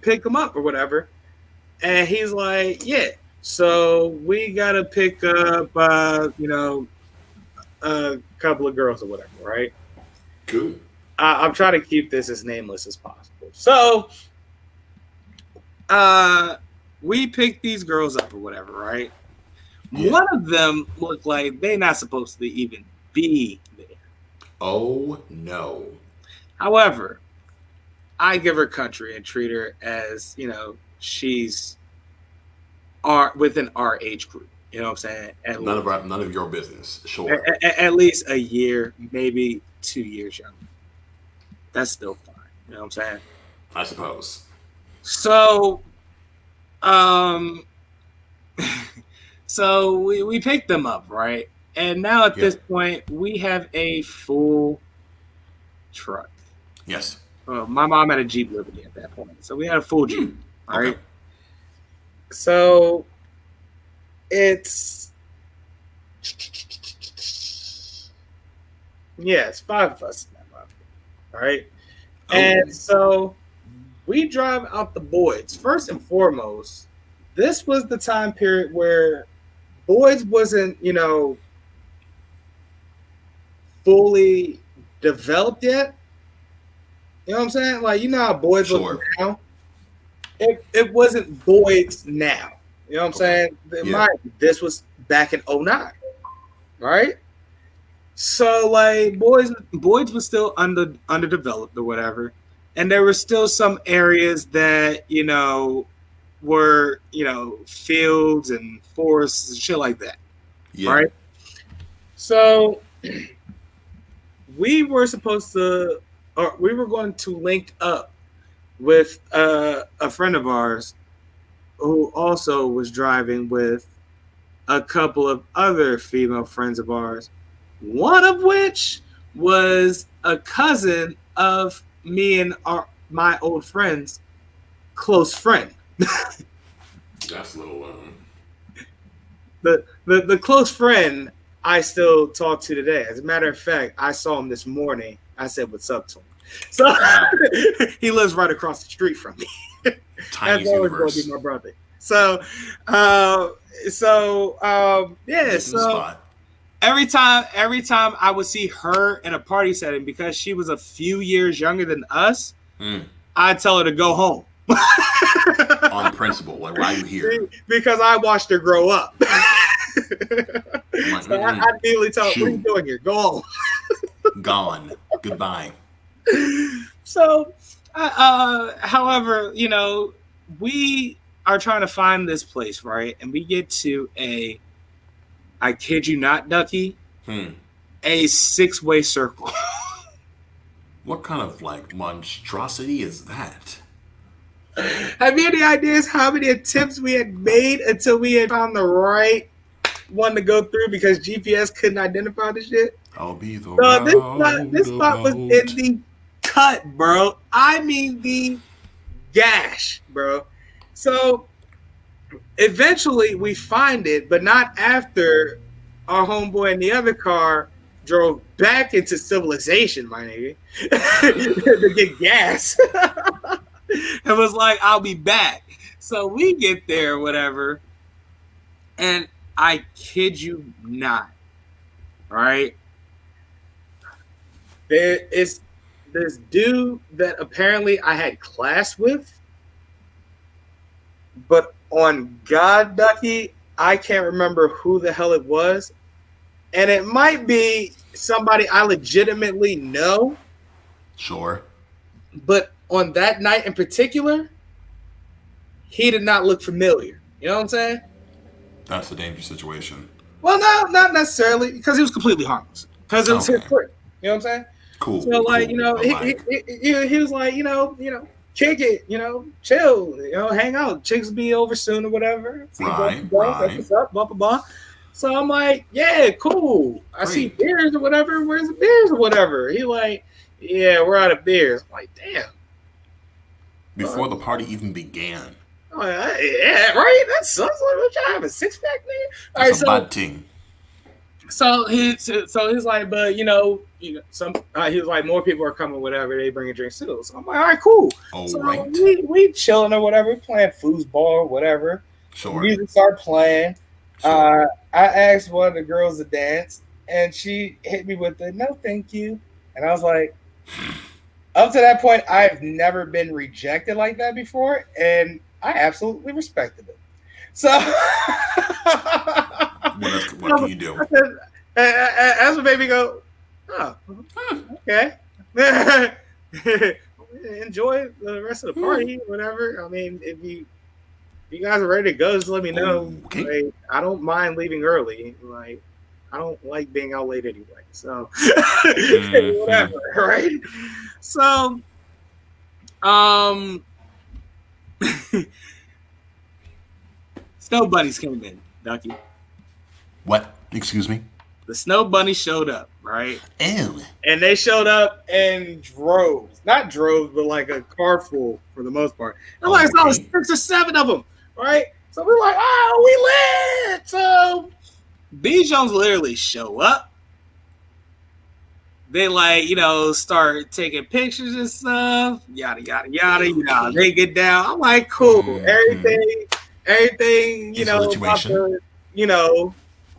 pick him up or whatever. And he's like, yeah. So we gotta pick up, a couple of girls or whatever, right? Cool. I'm trying to keep this as nameless as possible. So, we picked these girls up or whatever, right? Yeah. One of them looked like they're not supposed to even be there. Oh no. However, I give her country and treat her as she's within our age group. You know what I'm saying? None of your business. Sure. At least a year, maybe 2 years younger. That's still fine. You know what I'm saying? I suppose. So, um, So we picked them up, right? And now at Yeah. this point, we have a full truck. Yes. My mom had a Jeep Liberty at that point, so we had a full Jeep, right? Okay. So it's it's 5 of us in that mother, all right? Oh. And so we drive out the Boyds. First and foremost, this was the time period where Boyds wasn't, fully developed yet. You know what I'm saying? Like, you know how Boyds look now? It wasn't Boyds now. You know what I'm saying? Yeah. This was back in 09, right? So, like, Boyds was still underdeveloped or whatever. And there were still some areas that, were, fields and forests and shit like that. Yeah. Right? So we were going to link up with a friend of ours who also was driving with a couple of other female friends of ours, one of which was a cousin of me and my old friend's close friend. That's a little. The close friend I still talk to today. As a matter of fact, I saw him this morning. I said, "What's up to him?" So he lives right across the street from me. Tiny always universe. going to be my brother. So every time I would see her in a party setting, because she was a few years younger than us, I'd tell her to go home. On principle, like, why are you here? Because I watched her grow up. So I immediately tell her, "What are you doing here? Go home." Gone. Goodbye. So, however, we are trying to find this place, right? And we get to I kid you not, Ducky, a 6-way circle. What kind of, like, monstrosity is that? Have you any ideas how many attempts we had made until we had found the right one to go through, because GPS couldn't identify the shit? I'll be the This spot was in the cut, bro. I mean the gash, bro. So eventually we find it, but not after our homeboy in the other car drove back into civilization, my nigga, to get gas. It was like, "I'll be back." So we get there, whatever, and I kid you not, right? There is this dude that apparently I had class with, but on God, Ducky, I can't remember who the hell it was. And it might be somebody I legitimately know. Sure. But on that night in particular, he did not look familiar. You know what I'm saying? That's a dangerous situation. Well, no, not necessarily, because he was completely harmless. Because it was his friend. You know what I'm saying? Cool. So, like, he was like, kick it, chill, hang out. Chicks be over soon or whatever. Right. What's up, blah, blah, blah. So I'm like, yeah, cool. I see beers or whatever. Where's the beers or whatever? He like, yeah, we're out of beers. I'm like, damn. Before the party even began. Oh, yeah, right? That sucks. Like, what y'all have, a 6-pack, nigga? All right, bad thing. So he's like, but he was like, more people are coming, whatever. They bringing drinks too. So I'm like, all right, cool. Right. We chilling or whatever, playing foosball or whatever. Sure. Music started playing. Sure. I asked one of the girls to dance, and she hit me with the "no, thank you," and I was like, up to that point, I've never been rejected like that before, and I absolutely respected it. So. What can you do? As a baby go, oh, okay. Enjoy the rest of the party, whatever. I mean, if you guys are ready to go, just let me know. Okay. Like, I don't mind leaving early. Like, I don't like being out late anyway. So whatever, right? So Snow Bunnies came in, Ducky. What? Excuse me? The snow bunny showed up, right? Ew. And they showed up in droves. Not droves, but like a car full for the most part. And like, Okay. 6 or 7 of them, right? So we're like, oh, we lit. So these Jones literally show up. They start taking pictures and stuff, yada yada yada. They get down. I'm like, cool. Everything, about to,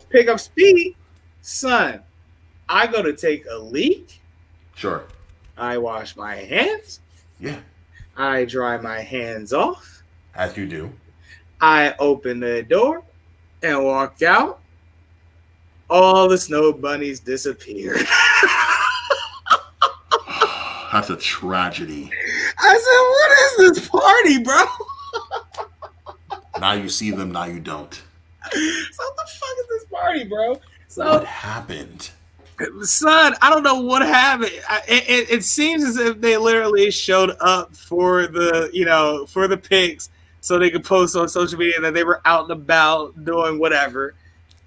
pick up speed. Son, I go to take a leak. Sure. I wash my hands. Yeah. I dry my hands off. As you do. I open the door and walk out. All the snow bunnies disappeared. That's a tragedy. I said, what is this party, bro? Now you see them, now you don't. So what the fuck is this party, bro? So what happened? Son, I don't know what happened. It seems as if they literally showed up for the pics so they could post on social media that they were out and about doing whatever.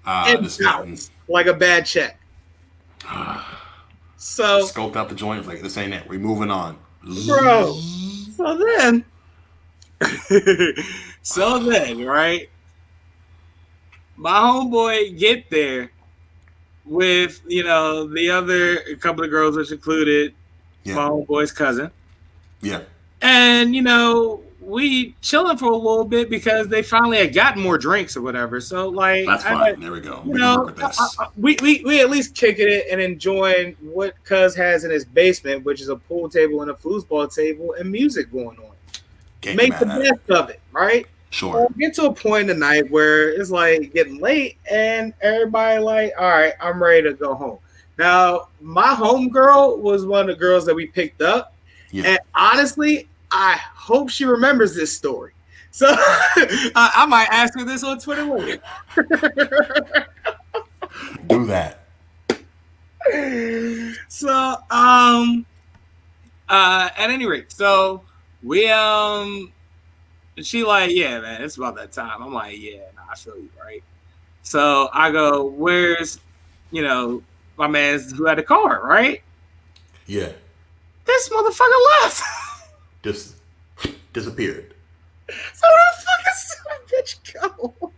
And bounced like a bad check. So scoped out the joint, like, this ain't it. We moving on. Bro. So then, right? My homeboy get there with, the other couple of girls, which included my homeboy's cousin. Yeah. And, we chilling for a little bit because they finally had gotten more drinks or whatever. So, like, that's fine. There we go. We can work with this. We at least kicking it and enjoying what Cuz has in his basement, which is a pool table and a foosball table and music going on. Make the best of it, right? Sure. We'll get to a point in the night where it's like getting late and everybody like, all right, I'm ready to go home. Now, my homegirl was one of the girls that we picked up. Yeah. And honestly, I hope she remembers this story. So I might ask her this on Twitter later. Do that. So, at any rate, so we, she like, yeah, man, it's about that time. I'm like, yeah, I feel you, right? So I go, where's, my man's who had the car, right? Yeah. This motherfucker left. Just disappeared. So where the fuck is this bitch go?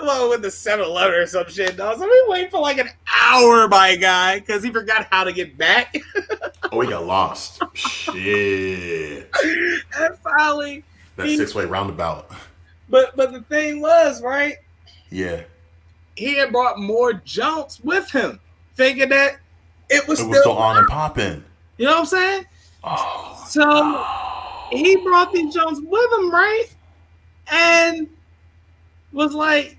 Along with the 7-Eleven or some shit, dog. So we waiting for like an hour, my guy, because he forgot how to get back. Oh, he got lost. Shit. And finally, that 6-way roundabout. But the thing was, right? Yeah. He had brought more junks with him, thinking that it was still on and popping. You know what I'm saying? Oh. So he brought these junks with him, right? And was like,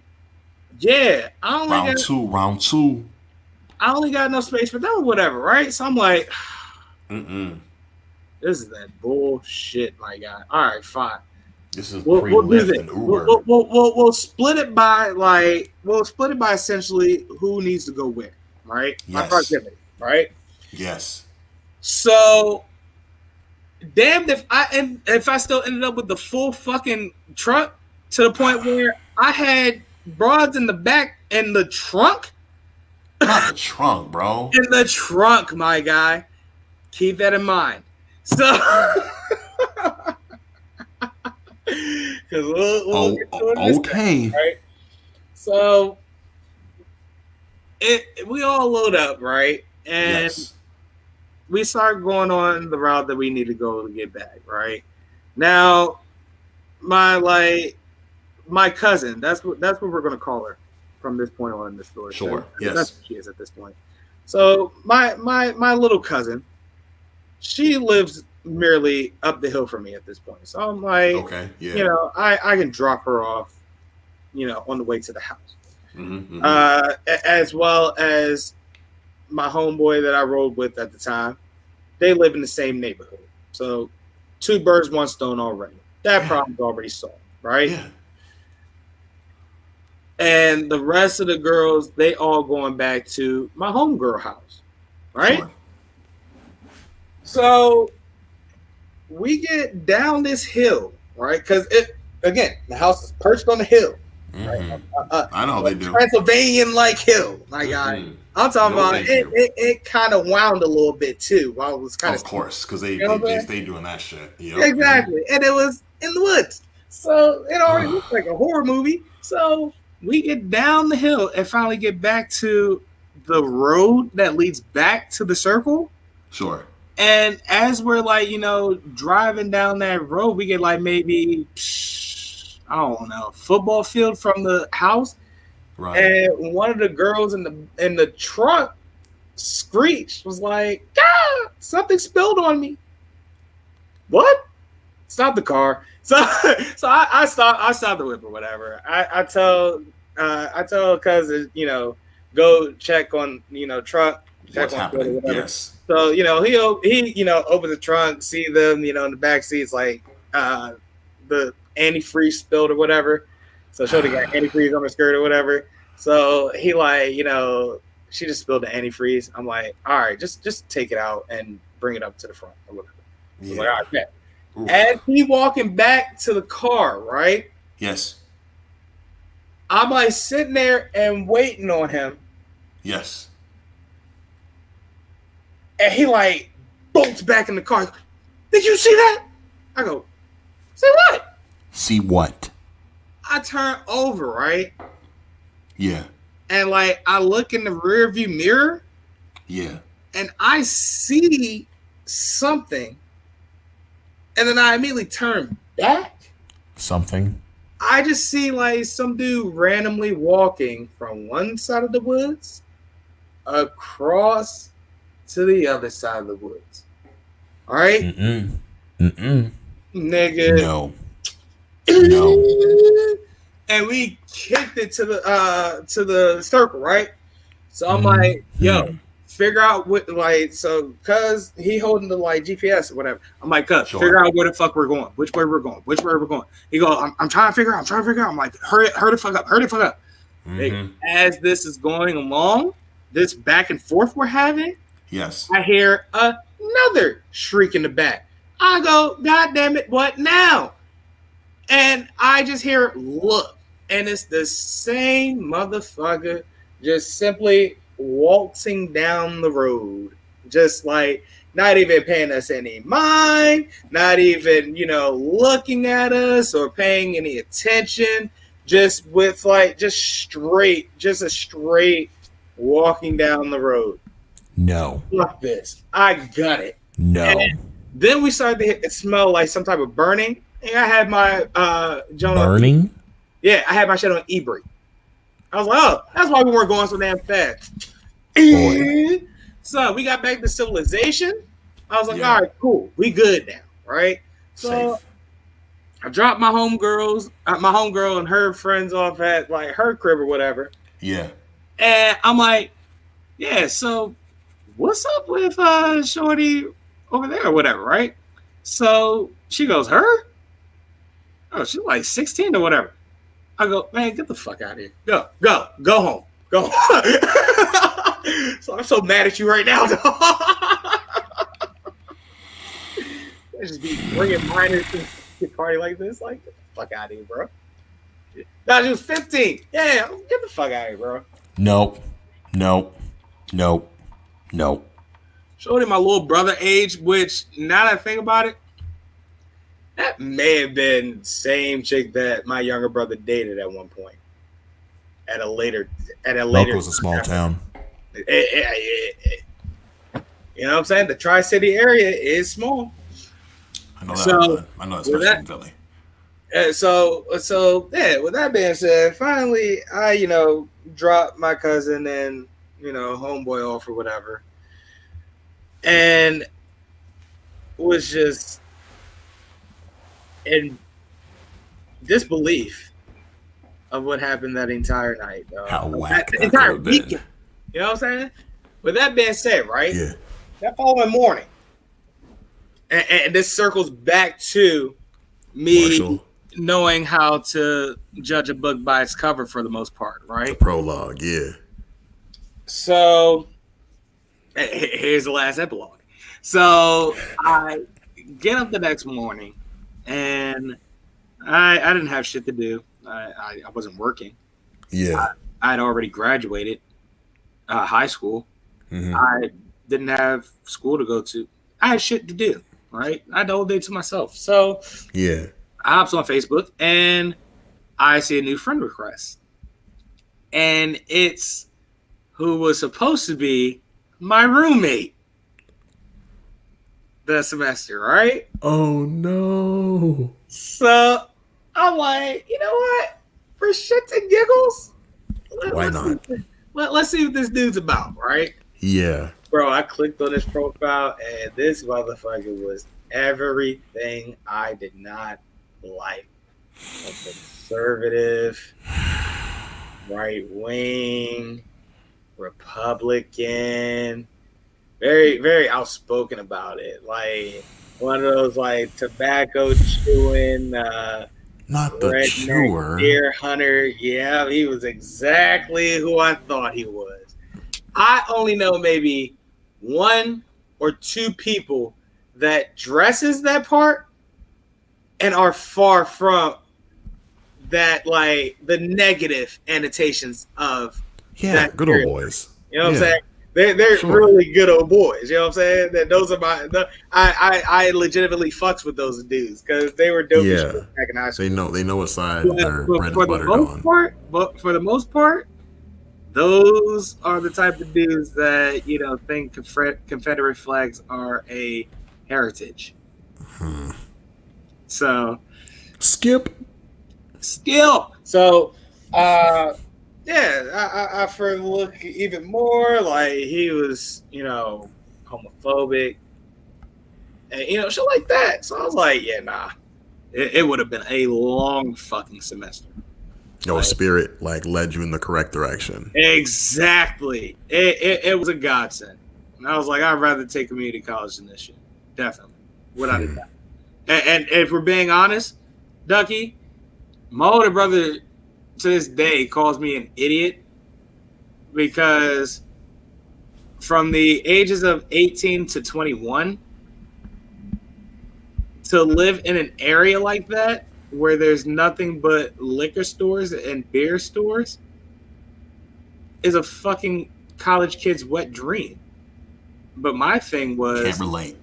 yeah, I only round two. I only got enough space for them or whatever, right? So I'm like, this is that bullshit, my guy. All right, fine. This is we'll do this. We'll split it by essentially who needs to go where, right? Yes. My proximity, right? Yes. So, damned if I still ended up with the full fucking truck to the point where I had broads in the back in the trunk. Not the trunk, bro. In the trunk, my guy. Keep that in mind. So, because we'll get to it okay. Time, right? So, we all load up, right? And we start going on the route that we need to go to get back, right? Now, my cousin, that's what we're gonna call her from this point on in the story. Sure. Yes. That's what she is at this point. So my little cousin, she lives merely up the hill from me at this point. So I'm like, okay, yeah. I can drop her off, on the way to the house. Mm-hmm. As well as my homeboy that I rode with at the time. They live in the same neighborhood. So 2 birds, 1 stone already. That problem's already solved, right? Yeah. And the rest of the girls, they all going back to my homegirl house, right? Sure. So we get down this hill, right? Because the house is perched on the hill. I know how they do. Transylvanian like hill, my guy. I'm talking No, about thank it. you. It kind of wound a little bit too, while it was kind Of course, because they know what I'm saying? stay doing that shit. Yep. Exactly, and it was in the woods, so it already looked like a horror movie. So we get down the hill and finally get back to the road that leads back to the circle. Sure. And as we're like, driving down that road, we get like maybe, I don't know, football field from the house. Right. And one of the girls in the truck screeched, was like, "Ah, something spilled on me." What? Stop the car. So I stop the whip or whatever. I tell cousin, go check on truck. What's happening? Yes. So he opens the trunk, see them, in the back seats, like the antifreeze spilled or whatever. So Shorty got antifreeze on her skirt or whatever. So he she just spilled the antifreeze. I'm like, all right, just take it out and bring it up to the front or whatever. Yeah. Like, all right, bet. As he walking back to the car, right? Yes. I'm like sitting there and waiting on him. Yes. And he like bolts back in the car. Did you see that? I go, see what? See what? I turn over, right? Yeah. And like I look in the rear view mirror. Yeah. And I see something. And then I immediately turn back. Something. I just see like some dude randomly walking from one side of the woods across to the other side of the woods. All right? Nigga. No. No. And we kicked it to the circle, right? So I'm like, yo, figure out what, like, so cuz he holding the like GPS or whatever. I'm like, cuz, figure out where the fuck we're going, which way we're going. He go, I'm trying to figure out. I'm like, hurry the fuck up. As this is going along, this back and forth we're having, yes, I hear another shriek in the back. I go, God damn it, what now? And I just hear, look, and it's the same motherfucker just simply waltzing down the road, just like not even paying us any mind, not even, looking at us or paying any attention, just with like, just a straight walking down the road. No. Fuck this. I got it. No. And then we started to smell like some type of burning. And I had my burning? Yeah, I had my shit on e-brake. I was like, oh, that's why we weren't going so damn fast. So we got back to civilization. I was like, all right, cool. We good now, right? So safe. I dropped my homegirl and her friends off at like her crib or whatever. Yeah. And I'm like, yeah, so what's up with Shorty over there or whatever, right? So she goes, her? Oh, she's like 16 or whatever. I go, man, get the fuck out of here. Go home. Go home. So I'm so mad at you right now, dog. I just be bringing minors to a party like this. Like, get the fuck out of here, bro. No, she was 15. Yeah, get the fuck out of here, bro. Nope. Showed him my little brother age, which now that I think about it, that may have been the same chick that my younger brother dated at one point. Local was a small town. You know what I'm saying? The Tri-City area is small. I know that. I know especially in Philly. So with that being said, finally I, dropped my cousin and, homeboy off or whatever. And was just in disbelief of what happened that entire night. How whack that entire weekend. You know what I'm saying? With that being said, right? Yeah. That following morning, and this circles back to me Marshall. knowing how to judge a book by its cover for the most part, right? The prologue, yeah. So here's the last epilogue. So I get up the next morning and I didn't have shit to do. I wasn't working. Yeah. I had already graduated high school. Mm-hmm. I didn't have school to go to. I had shit to do, right? I had the whole day to myself. So Yeah. I hopped on Facebook and I see a new friend request. And it's who was supposed to be my roommate the semester, right? Oh no. So I'm like, you know what? For shits and giggles, Why not? let's see what this dude's about, right? Yeah. Bro, I clicked on his profile and this motherfucker was everything I did not like. A conservative, right wing, Republican, very, very outspoken about it. Like one of those like tobacco chewing, Not the redneck chewer. deer hunter. Yeah, he was exactly who I thought he was. I only know maybe one or two people that dresses that part and are far from that, like the negative annotations of Yeah, that good old period. boys. You know what I'm Yeah. saying? They're Sure. really good old boys. You know what I'm saying? That those are my. I legitimately fucks with those dudes because they were dope as Yeah. shit back in high school. They know what side their But bread is for the buttered most on. part, those are the type of dudes that think Confederate flags are a heritage. So Skip. skill. So yeah, I further look even more like he was, homophobic and shit like that. So I was like, yeah, nah. It would have been a long fucking semester. Your spirit like led you in the correct direction. Exactly. It was a godsend. And I was like, I'd rather take community college than this shit. Definitely. Without a doubt. And if we're being honest, Ducky, my older brother to this day calls me an idiot because from the ages of 18 to 21, to live in an area like that where there's nothing but liquor stores and beer stores is a fucking college kid's wet dream. But my thing was... Can't relate.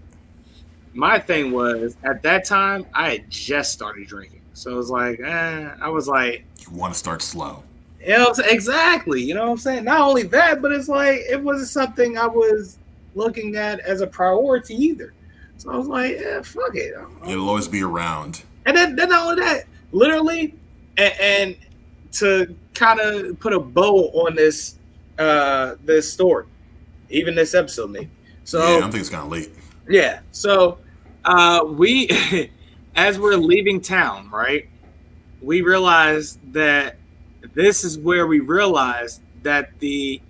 My thing was, at that time, I had just started drinking. So it was like, I was like... You want to start slow. You know what I'm saying? Exactly. You know what I'm saying? Not only that, but it's like, it wasn't something I was looking at as a priority either. So I was like, yeah, fuck it. It'll always be around. And then not only that, literally, and to kind of put a bow on this this story, even this episode maybe. So yeah, I think it's kind of late. Yeah. So we, as we're leaving town, right, we realized that this is where we realized that the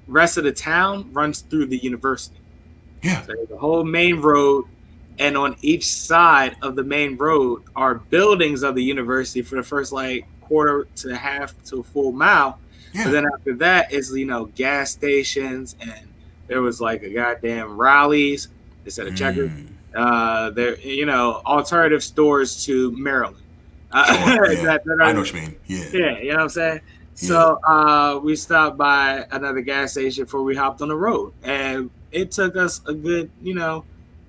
rest of the town runs through the university. Yeah. So there's a whole main road, and on each side of the main road are buildings of the university for the first like quarter to half to a full mile. Yeah. But then after that is gas stations, and there was like a goddamn Rallies instead of Checkers. There, alternative stores to Maryland. Sure, yeah. I know what you mean. Yeah. Yeah, you know what I'm saying? So we stopped by another gas station before we hopped on the road. And it took us a good,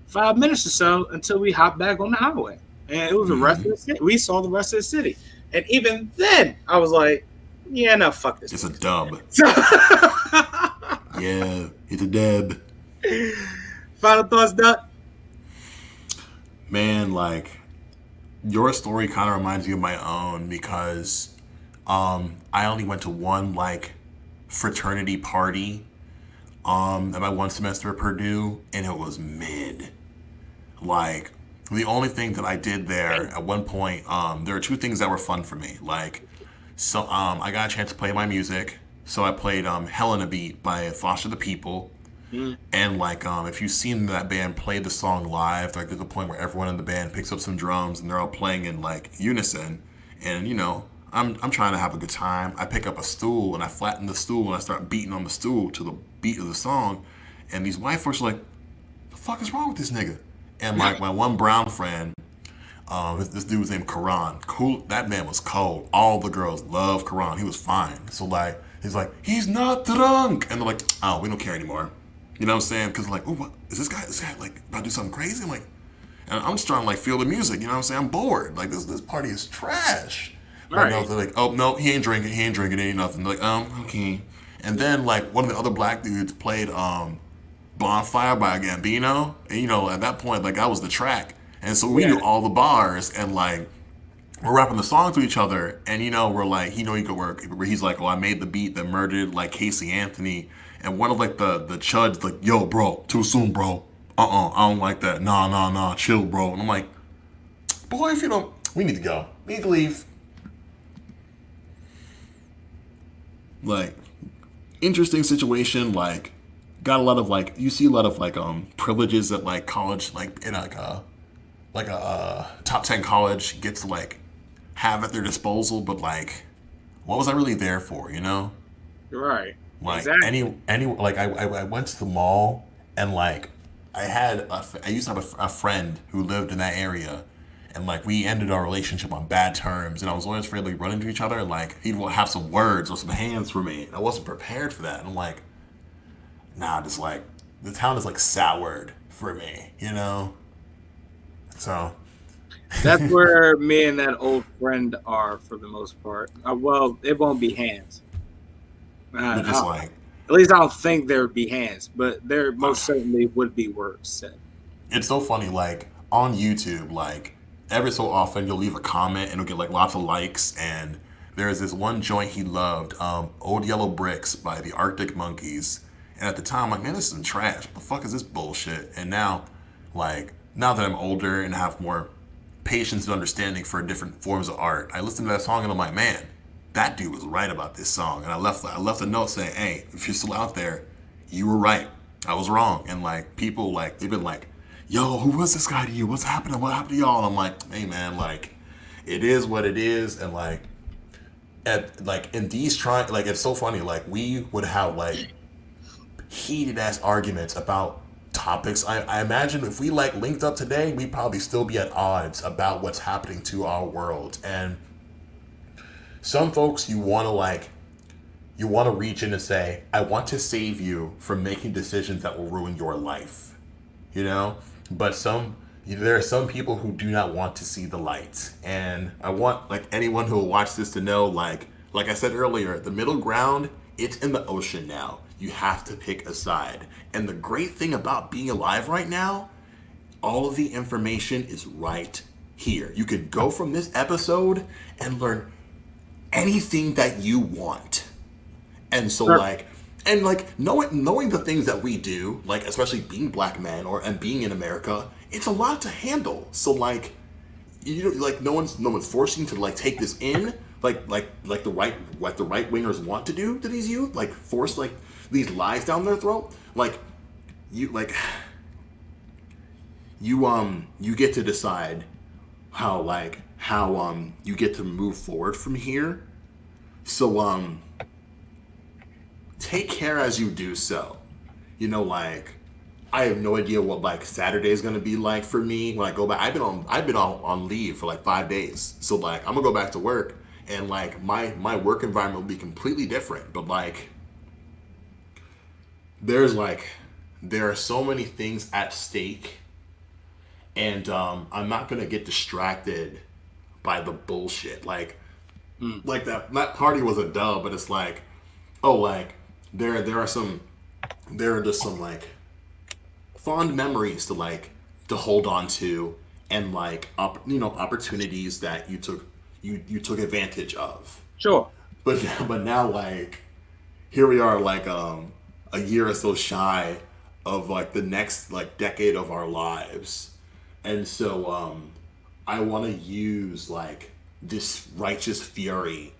5 minutes or so until we hopped back on the highway. And it was the rest of the city. We saw the rest of the city. And even then, I was like, yeah, no, fuck this. It's a dub. Yeah, it's a dub. Final thoughts, Duck? Man, like, your story kind of reminds me of my own because I only went to one, like, fraternity party at my one semester at Purdue, and it was mid. Like, the only thing that I did there at one point, there were two things that were fun for me. Like, so I got a chance to play my music, so I played Hell a Beat by Foster the People. And like if you've seen that band play the song live, like there's a point where everyone in the band picks up some drums and they're all playing in like unison, and I'm trying to have a good time. I pick up a stool and I flatten the stool and I start beating on the stool to the beat of the song, and these white folks are like, the fuck is wrong with this nigga? And like my one brown friend, This dude was named Karan. Cool. That man was cold. All the girls loved Karan. He was fine. So like, he's like, he's not drunk, and they're like, oh, we don't care anymore. You know what I'm saying? Because like, oh, what is this guy? This guy like about to do something crazy? I'm like, and I'm just trying to like feel the music. You know what I'm saying? I'm bored. Like this party is trash. Right. Now they're like, oh no, he ain't drinking. He ain't drinking. Ain't nothing. They're like, okay. And then like one of the other black dudes played Bonfire by Gambino, and you know at that point like that was the track. And so we knew all the bars, and like we're rapping the song to each other, and you know we're like, you know, he could work. He's like, oh, I made the beat that murdered like Casey Anthony, and one of like the chuds like, yo, bro, too soon, bro. I don't like that. Nah, chill, bro. And I'm like, boy, if you don't, we need to go. We need to leave. Like, interesting situation. Like, got a lot of like, you see a lot of like privileges that like college, like in like a top 10 college gets to like have at their disposal, but like, what was I really there for, you know? Right. Like exactly. any like I went to the mall, and like I used to have a friend who lived in that area, and like we ended our relationship on bad terms, and I was always afraid like run into each other, and like he'd have some words or some hands for me, and I wasn't prepared for that, and I'm like, nah, just like the town is like soured for me, you know? So that's where me and that old friend are for the most part. Well, it won't be hands. just like, at least I don't think there would be hands, but there most certainly would be words said. It's so funny, like on YouTube, like every so often you'll leave a comment and it'll get like lots of likes, and there's this one joint he loved, Old Yellow Bricks by the Arctic Monkeys. And at the time, I'm like, man, this is some trash. What the fuck is this bullshit? And now, like, now that I'm older and have more patience and understanding for different forms of art, I listen to that song and I'm like, man, that dude was right about this song. And I left a note saying, hey, if you're still out there, you were right. I was wrong. And like people like they've been like, yo, who was this guy to you? What's happening? What happened to y'all? And I'm like, hey man, like it is what it is. And like in these trying, like it's so funny. Like we would have like heated ass arguments about topics. I imagine if we like linked up today, we'd probably still be at odds about what's happening to our world. And some folks you want to reach in and say, I want to save you from making decisions that will ruin your life, you know? But there are some people who do not want to see the light. And I want like anyone who will watch this to know, like I said earlier, the middle ground, it's in the ocean now. You have to pick a side. And the great thing about being alive right now, all of the information is right here. You can go from this episode and learn anything that you want. And so like knowing the things that we do, like especially being black men and being in America, it's a lot to handle. So like you like no one's forcing you to like take this in like the right wingers want to do to these youth, like force like these lies down their throat. You get to decide how you get to move forward from here. So take care as you do so. You know, like I have no idea what like Saturday is gonna be like for me when I go back. I've been on leave for like 5 days. So like I'm gonna go back to work, and like my work environment will be completely different. But like there are so many things at stake, and I'm not gonna get distracted by the bullshit. Like that party was a dub, but it's like, oh, like there are just some like fond memories to hold on to, and like opportunities that you took advantage of. Sure. But now like here we are like a year or so shy of like the next like decade of our lives, and so I want to use like this righteous fury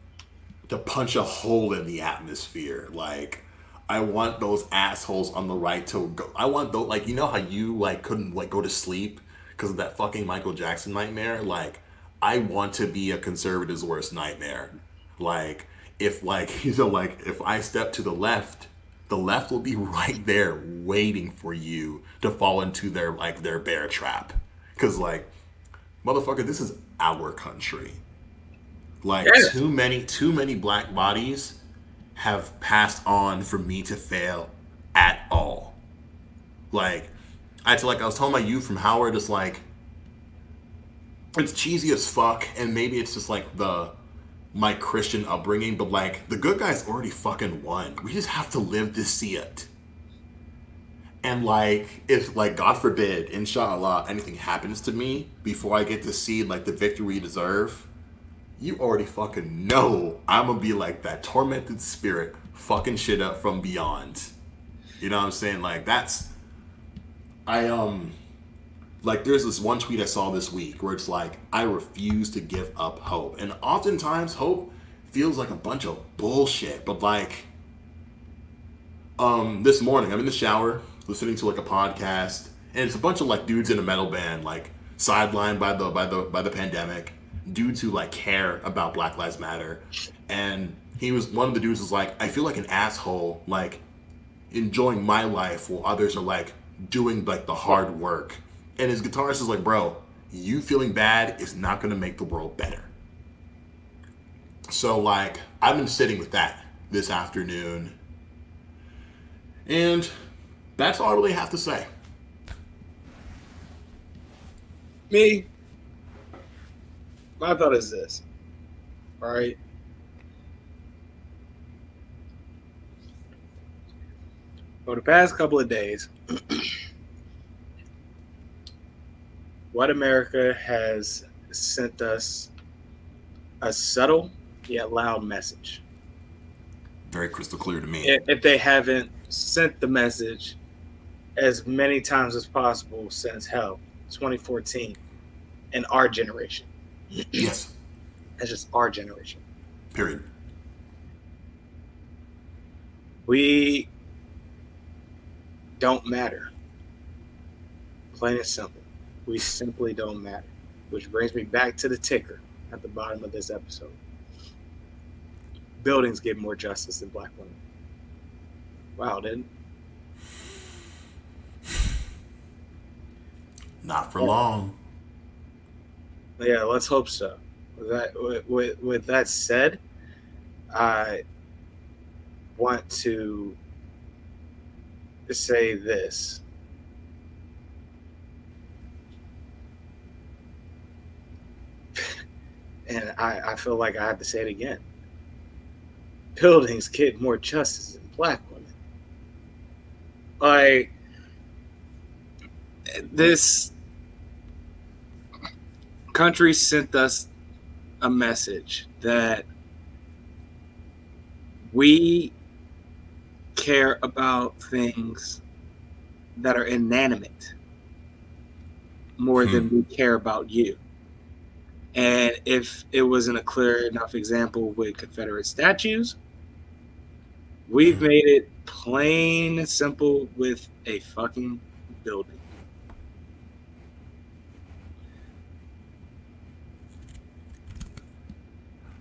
to punch a hole in the atmosphere. Like I want those assholes on the right to go. I want those, like, you know how you like couldn't like go to sleep because of that fucking Michael Jackson nightmare. Like I want to be a conservative's worst nightmare. Like if like like if I step to the left will be right there waiting for you to fall into their bear trap. Because like motherfucker, this is our country. Like Yes. too many black bodies have passed on for me to fail at all. Like I was telling my youth from Howard, it's like it's cheesy as fuck, and maybe it's just like my Christian upbringing, but like the good guys already fucking won. We just have to live to see it. And like if like God forbid, inshallah, anything happens to me before I get to see like the victory we deserve, you already fucking know I'm gonna be like that tormented spirit fucking shit up from beyond. You know what I'm saying? Like like there's this one tweet I saw this week where it's like, I refuse to give up hope. And oftentimes hope feels like a bunch of bullshit. But like this morning I'm in the shower listening to like a podcast, and it's a bunch of like dudes in a metal band, like sidelined by the pandemic, dudes who like care about Black Lives Matter. And one of the dudes was like, I feel like an asshole, like enjoying my life while others are like doing like the hard work. And his guitarist is like, bro, you feeling bad is not going to make the world better. So like I've been sitting with that this afternoon, and that's all I really have to say. Me, my thought is this. All right. For the past couple of days, White America has sent us a subtle yet loud message. Very crystal clear to me. If they haven't sent the message as many times as possible since 2014, in our generation. Yes. That's just our generation. Period. We don't matter. Plain and simple. We simply don't matter. Which brings me back to the ticker at the bottom of this episode. Buildings get more justice than black women. Wow, didn't? Not for long. Yeah, let's hope so. With that said, I want to say this. And I feel like I have to say it again. Buildings get more justice than black women. Like, this country sent us a message that we care about things that are inanimate more than we care about you. And if it wasn't a clear enough example with Confederate statues, we've made it plain and simple with a fucking building.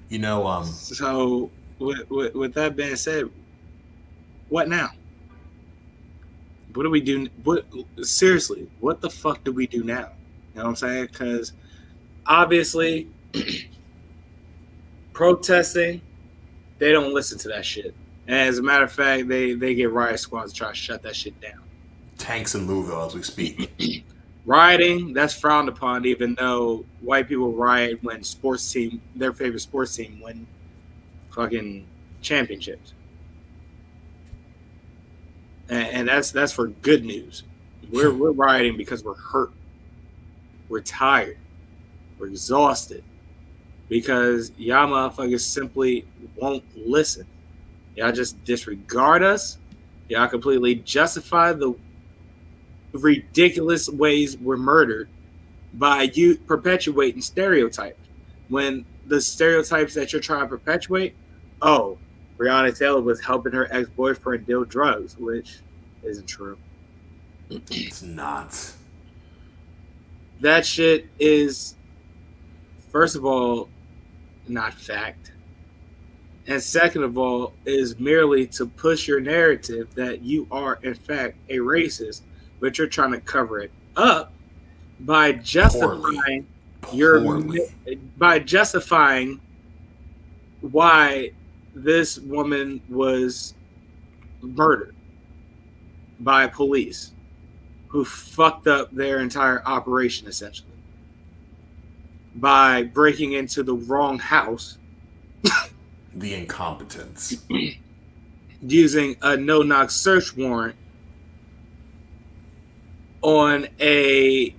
You know, So with that being said, what now? What do we do? Seriously, what the fuck do we do now? You know what I'm saying? Because obviously, protesting, they don't listen to that shit. And as a matter of fact, they get riot squads to try to shut that shit down. Tanks in Louisville as we speak. Rioting, that's frowned upon, even though white people riot when their favorite sports team win fucking championships. And that's for good news. We're rioting because we're hurt. We're tired. We're exhausted. Because y'all motherfuckers simply won't listen. Y'all just disregard us. Y'all completely justify the ridiculous ways we're murdered by you perpetuating stereotypes. When the stereotypes that you're trying to perpetuate, Breonna Taylor was helping her ex-boyfriend deal drugs, which isn't true. It's not. That shit is, first of all, not fact. And second of all, is merely to push your narrative that you are, in fact, a racist, but you're trying to cover it up by justifying Poorly. by justifying why this woman was murdered by police who fucked up their entire operation essentially by breaking into the wrong house, The incompetence. using a no-knock search warrant on a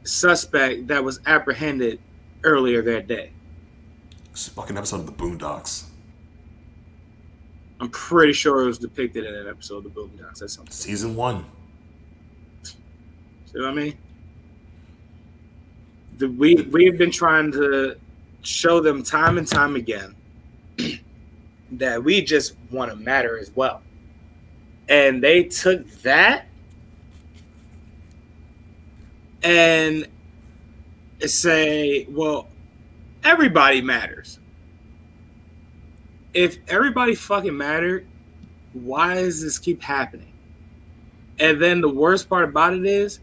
suspect that was apprehended earlier that day. It's a fucking episode of the Boondocks. I'm pretty sure it was depicted in an episode of the Boondocks. That's something. Season 1. See what I mean? We have been trying to show them time and time again that we just want to matter as well. And they took that and say, well, everybody matters. If everybody fucking mattered, why does this keep happening? And then the worst part about it is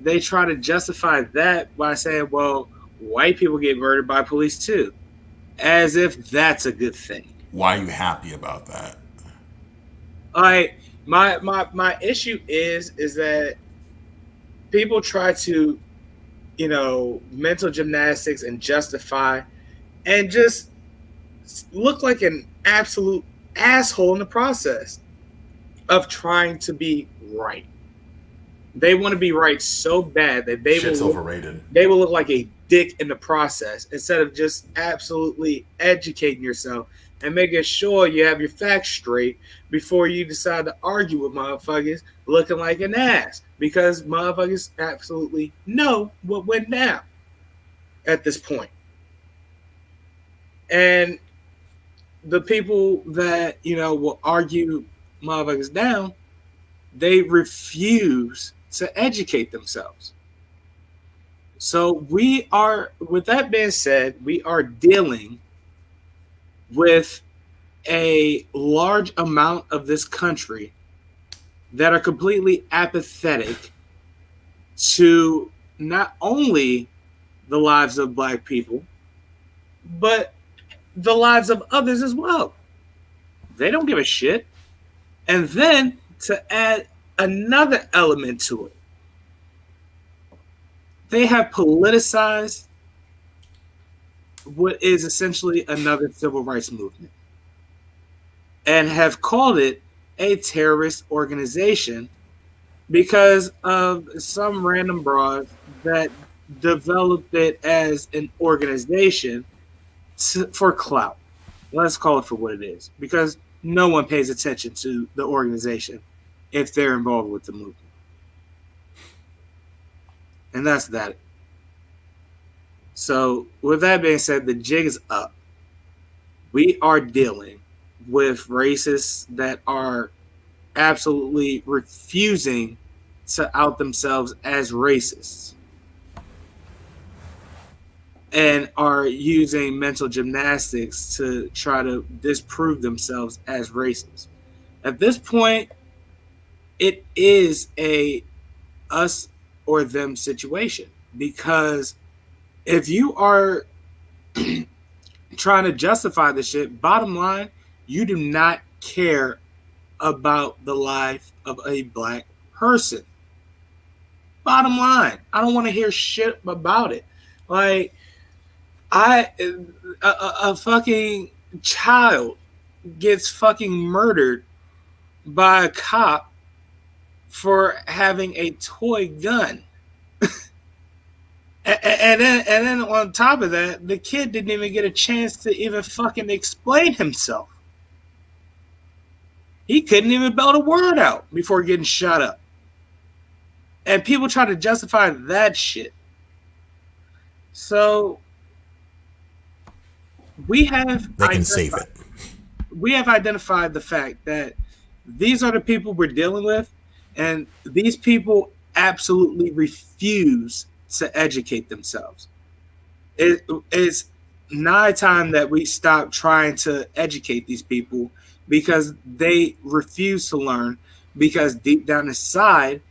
they try to justify that by saying, well, white people get murdered by police too, as if that's a good thing. Why are you happy about that? My issue is that people try to, mental gymnastics and justify and just look like an absolute asshole in the process of trying to be right. They want to be right so bad that Shit's overrated. They will look like a dick in the process instead of just absolutely educating yourself and making sure you have your facts straight before you decide to argue with motherfuckers looking like an ass, because motherfuckers absolutely know what went down at this point. And the people that, will argue motherfuckers down, they refuse to educate themselves. So with that being said, we are dealing with a large amount of this country that are completely apathetic to not only the lives of black people, but the lives of others as well. They don't give a shit. And then to add another element to it, they have politicized what is essentially another civil rights movement and have called it a terrorist organization because of some random broad that developed it as an organization for clout. Let's call it for what it is, because no one pays attention to the organization if they're involved with the movement. And that's that. So with that being said, the jig is up. We are dealing with racists that are absolutely refusing to out themselves as racists and are using mental gymnastics to try to disprove themselves as racist. At this point, it is a us or them situation, because if you are trying to justify this shit, bottom line, you do not care about the life of a black person. Bottom line, I don't want to hear shit about it. Like, a fucking child gets fucking murdered by a cop for having a toy gun. And then on top of that, the kid didn't even get a chance to even fucking explain himself. He couldn't even belt a word out before getting shot up. And people try to justify that shit. So they can save it. We have identified the fact that these are the people we're dealing with, and these people absolutely refuse to educate themselves. It's nigh time that we stop trying to educate these people, because they refuse to learn, because deep down inside,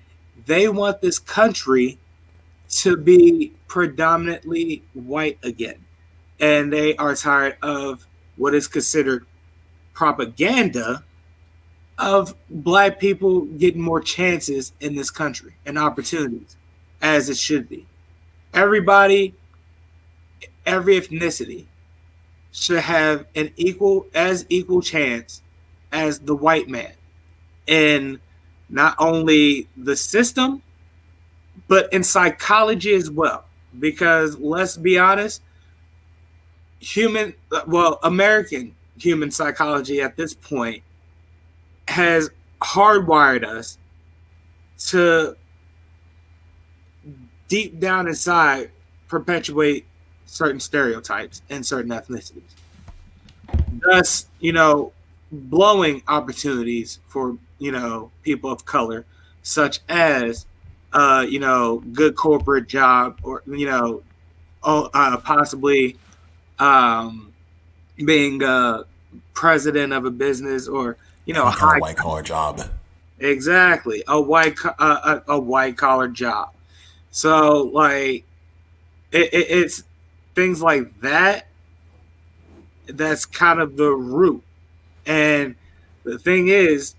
they want this country to be predominantly white again. And they are tired of what is considered propaganda of black people getting more chances in this country and opportunities as it should be. Everybody, every ethnicity should have an equal chance as the white man in not only the system but in psychology as well. Because let's be honest, American human psychology at this point has hardwired us to deep down inside perpetuate certain stereotypes and certain ethnicities. Thus, blowing opportunities for, people of color, such as, good corporate job or, possibly being president of a business or, Any kind of white collar job. Exactly. A white collar job. So like it's things like that that's kind of the root. And the thing is,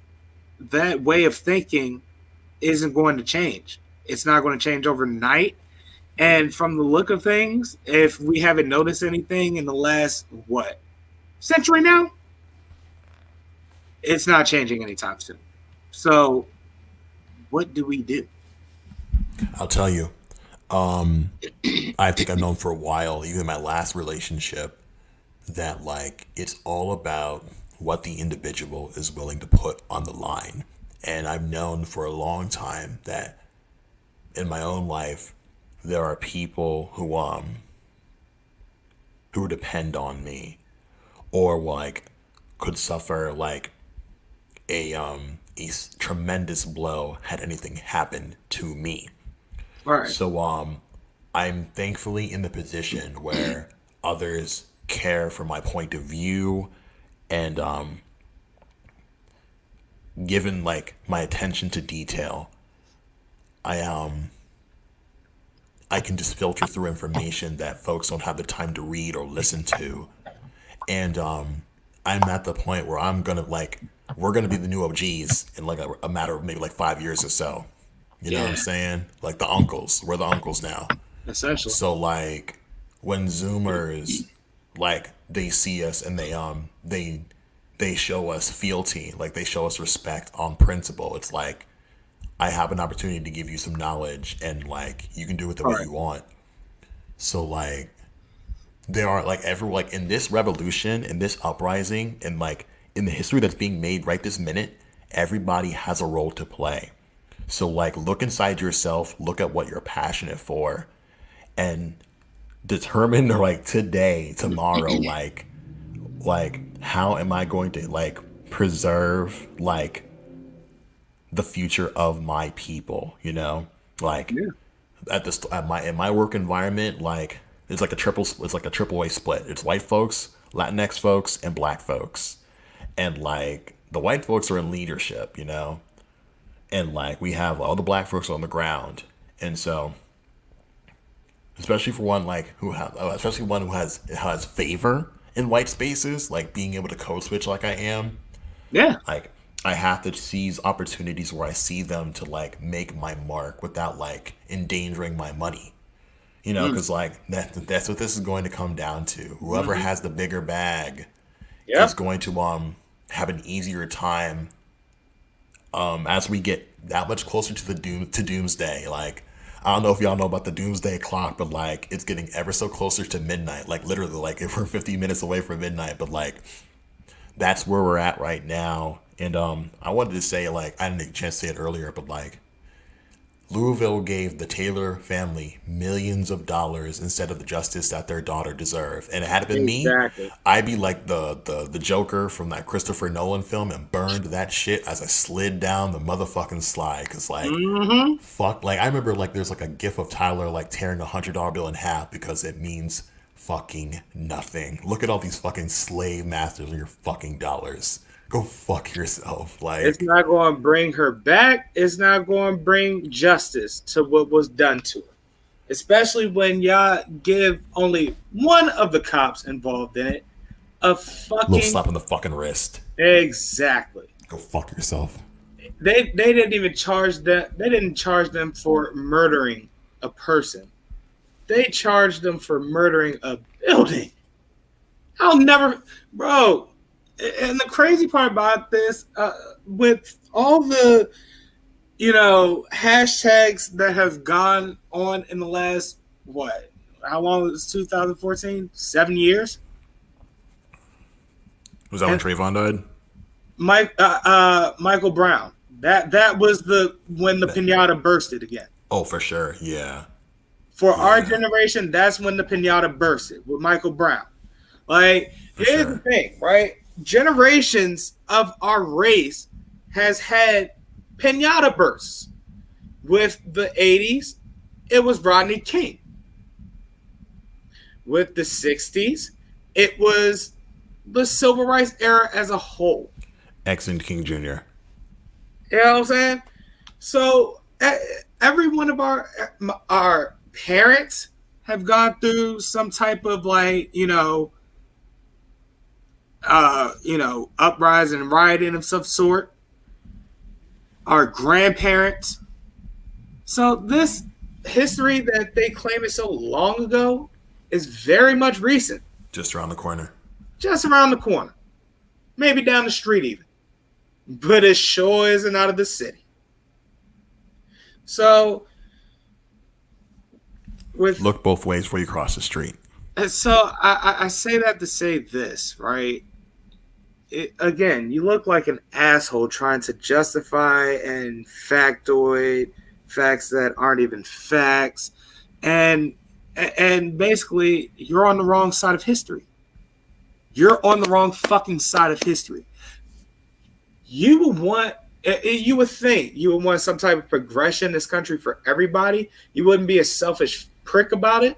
that way of thinking isn't going to change. It's not going to change overnight. And from the look of things, if we haven't noticed anything in the last century now, it's not changing anytime soon. So what do we do? I'll tell you. I think I've known for a while, even in my last relationship, that like it's all about what the individual is willing to put on the line. And I've known for a long time that in my own life there are people who depend on me or like could suffer like a tremendous blow had anything happened to me. Right. So I'm thankfully in the position where others care for my point of view and given like my attention to detail, I can just filter through information that folks don't have the time to read or listen to. And I'm at the point where we're gonna be the new OGs in like a matter of maybe like 5 years or so. You know what I'm saying? Like the uncles. We're the uncles now. Essentially. So like when Zoomers like they see us and they show us fealty, like they show us respect on principle. It's like I have an opportunity to give you some knowledge and like you can do it the way you want. So like there are like in this revolution, in this uprising, and like in the history that's being made right this minute, everybody has a role to play. So like look inside yourself, look at what you're passionate for, and determine like today, tomorrow, like how am I going to like preserve like the future of my people, Like in my work environment, like it's like a triple A split. It's white folks, Latinx folks, and black folks. And like the white folks are in leadership, and like we have all the black folks on the ground. And so especially for one especially one who has favor in white spaces, like being able to code switch like I am. Yeah. Like I have to seize opportunities where I see them to like make my mark without like endangering my money. Because like that's what this is going to come down to. Whoever has the bigger bag is going to have an easier time as we get that much closer to doomsday. Like I don't know if y'all know about the doomsday clock, but like it's getting ever so closer to midnight. Like literally, like if we're 50 minutes away from midnight, but like that's where we're at right now. And I wanted to say, like, I didn't get a chance to say it earlier, but like Louisville gave the Taylor family millions of dollars instead of the justice that their daughter deserved. And it had been me, I'd be like the Joker from that Christopher Nolan film and burned that shit as I slid down the motherfucking slide. Cause like, fuck, like I remember like there's like a gif of Tyler like tearing $100 bill in half because it means fucking nothing. Look at all these fucking slave masters and your fucking dollars. Go fuck yourself. Like it's not going to bring her back. It's not going to bring justice to what was done to her. especially when y'all give only one of the cops involved in it a Little fucking slap on the fucking wrist. exactly. Go fuck yourself. They didn't even charge them. They didn't charge them for murdering a person. They charged them for murdering a building. I'll never, bro. And the crazy part about this, with all the hashtags that have gone on in the last what? How long was 2014? 7 years. Was that when Trayvon died? Michael Brown. That was when the pinata bursted again. Oh, for sure. Yeah. For our generation, that's when the pinata bursted with Michael Brown. Like, here's the thing, right? Generations of our race has had pinata bursts. With the 80s, it was Rodney King. With the 60s, it was the civil rights era as a whole. X and King Jr. You know what I'm saying? So every one of our parents have gone through some type of uprising and rioting of some sort. Our grandparents. So this history that they claim is so long ago is very much recent. Just around the corner. Just around the corner. Maybe down the street even. But it sure isn't out of the city. So look both ways before you cross the street. So I say that to say this, right? Again, you look like an asshole trying to justify and factoid facts that aren't even facts, and basically you're on the wrong side of history. You're on the wrong fucking side of history. You would think you would want some type of progression in this country for everybody. You wouldn't be a selfish prick about it.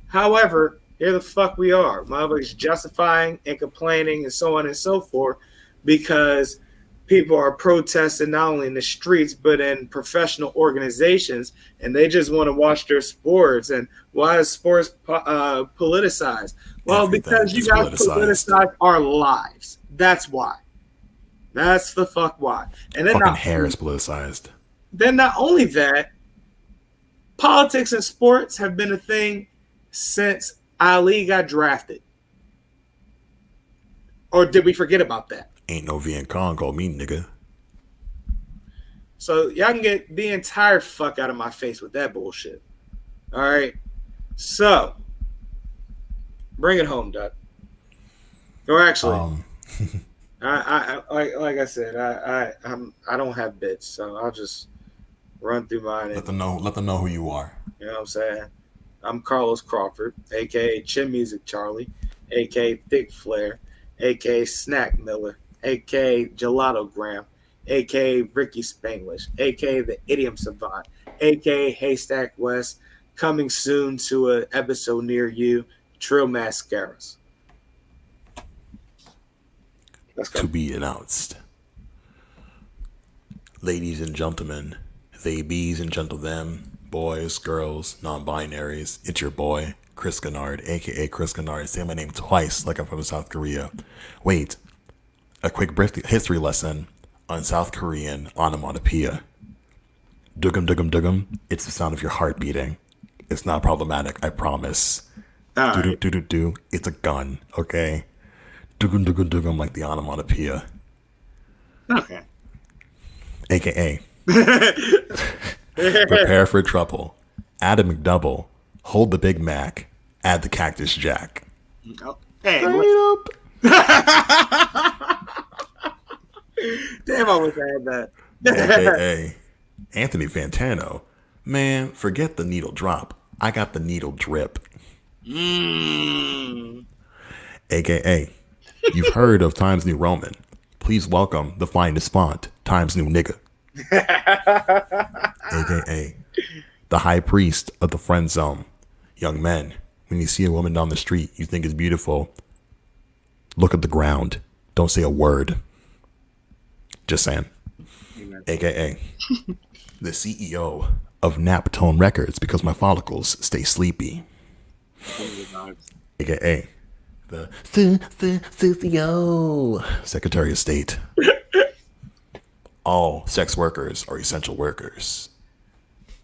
However, here the fuck we are. Motherfuckers justifying and complaining and so on and so forth because people are protesting not only in the streets but in professional organizations, and they just want to watch their sports. And why is sports politicized? Well, because you guys politicize our lives. That's why. That's the fuck why. And then fucking hair is politicized. Then not only that, politics and sports have been a thing since Ali got drafted. Or did we forget about that? Ain't no Viet Cong called me nigga. So y'all can get the entire fuck out of my face with that bullshit. All right. So bring it home, Doug. Or actually, I like I said, I don't have bits, so I'll just run through mine. Let them know who you are. You know what I'm saying? I'm Carlos Crawford, aka Chin Music Charlie, aka Thick Flair, aka Snack Miller, aka Gelato Graham, aka Ricky Spanglish, aka the Idiom Savant, aka Haystack West, coming soon to an episode near you, Trill Mascaras. To be announced. Ladies and gentlemen, they bees and gentle them, boys, girls, non-binaries, it's your boy, Kris Kennard, aka Kris Kennard. Say my name twice like I'm from South Korea. Wait, a quick brief history lesson on South Korean onomatopoeia. Dugum dugum dugum, it's the sound of your heart beating. It's not problematic, I promise. Do do do do do, it's a gun, okay? Dugum dugum dugum like the onomatopoeia. Okay. AKA. Prepare for trouble. Add a McDouble. Hold the Big Mac. Add the Cactus Jack. Oh, hey, up. Damn, I wish I had that. AKA Anthony Fantano. Man, forget the needle drop. I got the needle drip. AKA you've heard of Times New Roman. Please welcome the finest font, Times New Nigga. AKA the high priest of the friend zone. Young men, when you see a woman down the street you think is beautiful, look at the ground. Don't say a word. Just saying. Amen. AKA the CEO of Naptone Records because my follicles stay sleepy. AKA the CCO, Secretary of State. All sex workers are essential workers.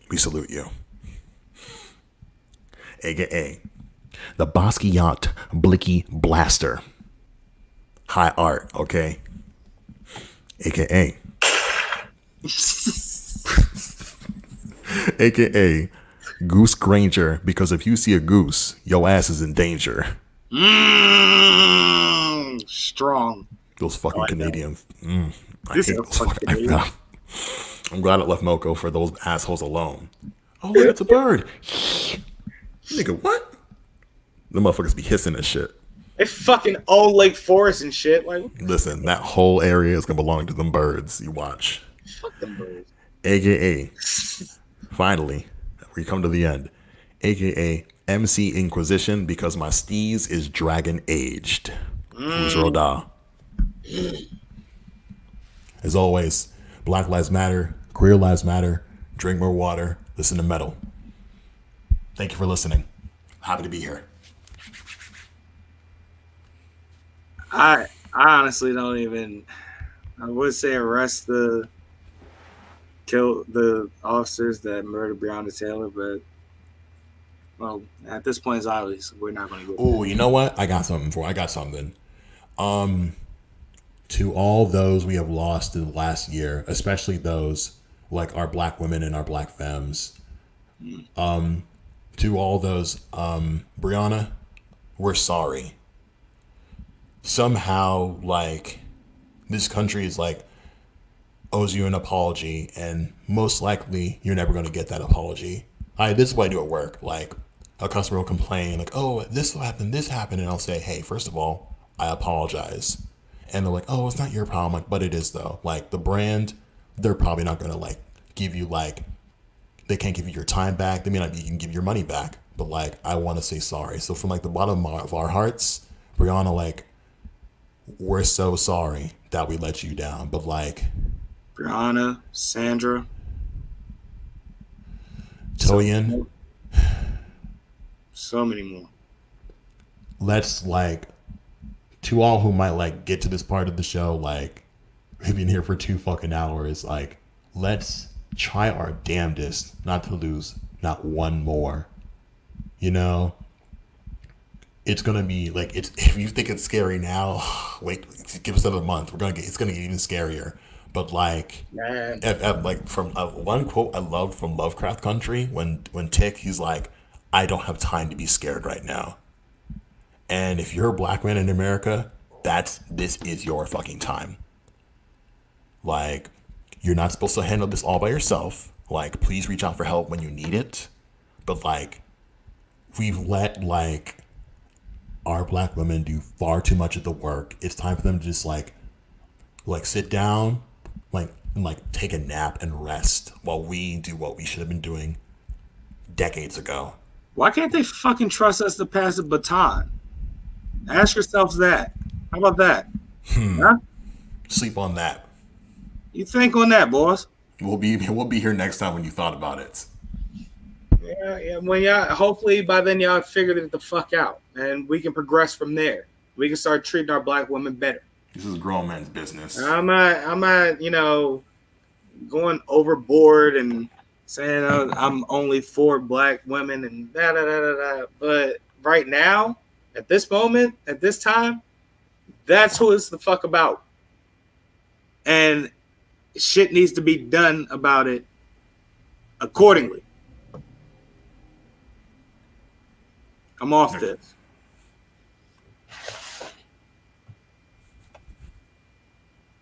We salute you. AKA the Basquiat Blicky Blaster. High art, okay? AKA AKA Goose Granger, because if you see a goose, your ass is in danger. Strong. Those fucking Canadians. I This hate is a those fucking fucking. Canadian. I'm glad I left Moco for those assholes alone. Oh, look, it's a bird. Nigga, what? The motherfuckers be hissing and shit. They fucking own Lake Forest and shit. Like, Listen, that whole area is gonna belong to them birds. You watch. fuck them birds. AKA, finally, we come to the end. AKA MC Inquisition, because my steez is dragon aged. Who's Roda? As always, Black Lives Matter, Queer Lives Matter, drink more water, listen to metal. Thank you for listening. Happy to be here. I honestly don't even. I would say kill the officers that murdered Breonna Taylor, but well, at this point, it's obvious we're not going to get. Oh, you know what? I got something. To all those we have lost in the last year, especially those like our black women and our black femmes. To all those, Breonna, we're sorry. Somehow, like, this country is like owes you an apology, and most likely you're never going to get that apology. This is what I do at work. Like, a customer will complain, like, oh, this happened, and I'll say, hey, first of all, I apologize. And they're like, oh, it's not your problem. Like, but it is though. Like, the brand, they're probably not going to like give you like, they can't give you your time back. They may not even give your money back. But like, I want to say sorry. So from like the bottom of our hearts, Breonna, like, we're so sorry that we let you down. But like, Breonna, Sandra, Toyin, so many more. let's like, to all who might like get to this part of the show, like, we've been here for 2 fucking hours. Like, let's try our damnedest not to lose not one more. You know, it's gonna be like, it's, if you think it's scary now, wait, give us another month. It's gonna get even scarier. But like, Man. like from one quote I loved from Lovecraft Country, when Tick, he's like, I don't have time to be scared right now. And if you're a black man in America, this is your fucking time. Like, you're not supposed to handle this all by yourself. Like, please reach out for help when you need it. But like, we've let like our black women do far too much of the work. It's time for them to just like sit down, and take a nap and rest while we do what we should have been doing decades ago. Why can't they fucking trust us to pass the baton? Ask yourselves that. How about that? Huh? Sleep on that. You think on that, boss? We'll be here next time when you thought about it. Yeah. When y'all, hopefully by then y'all figured it the fuck out, and we can progress from there. We can start treating our black women better. This is grown man's business. I'm not, going overboard and saying I'm only for black women and da da da da da. But right now, at this moment, at this time, that's who it's the fuck about. And shit needs to be done about it accordingly. I'm off this.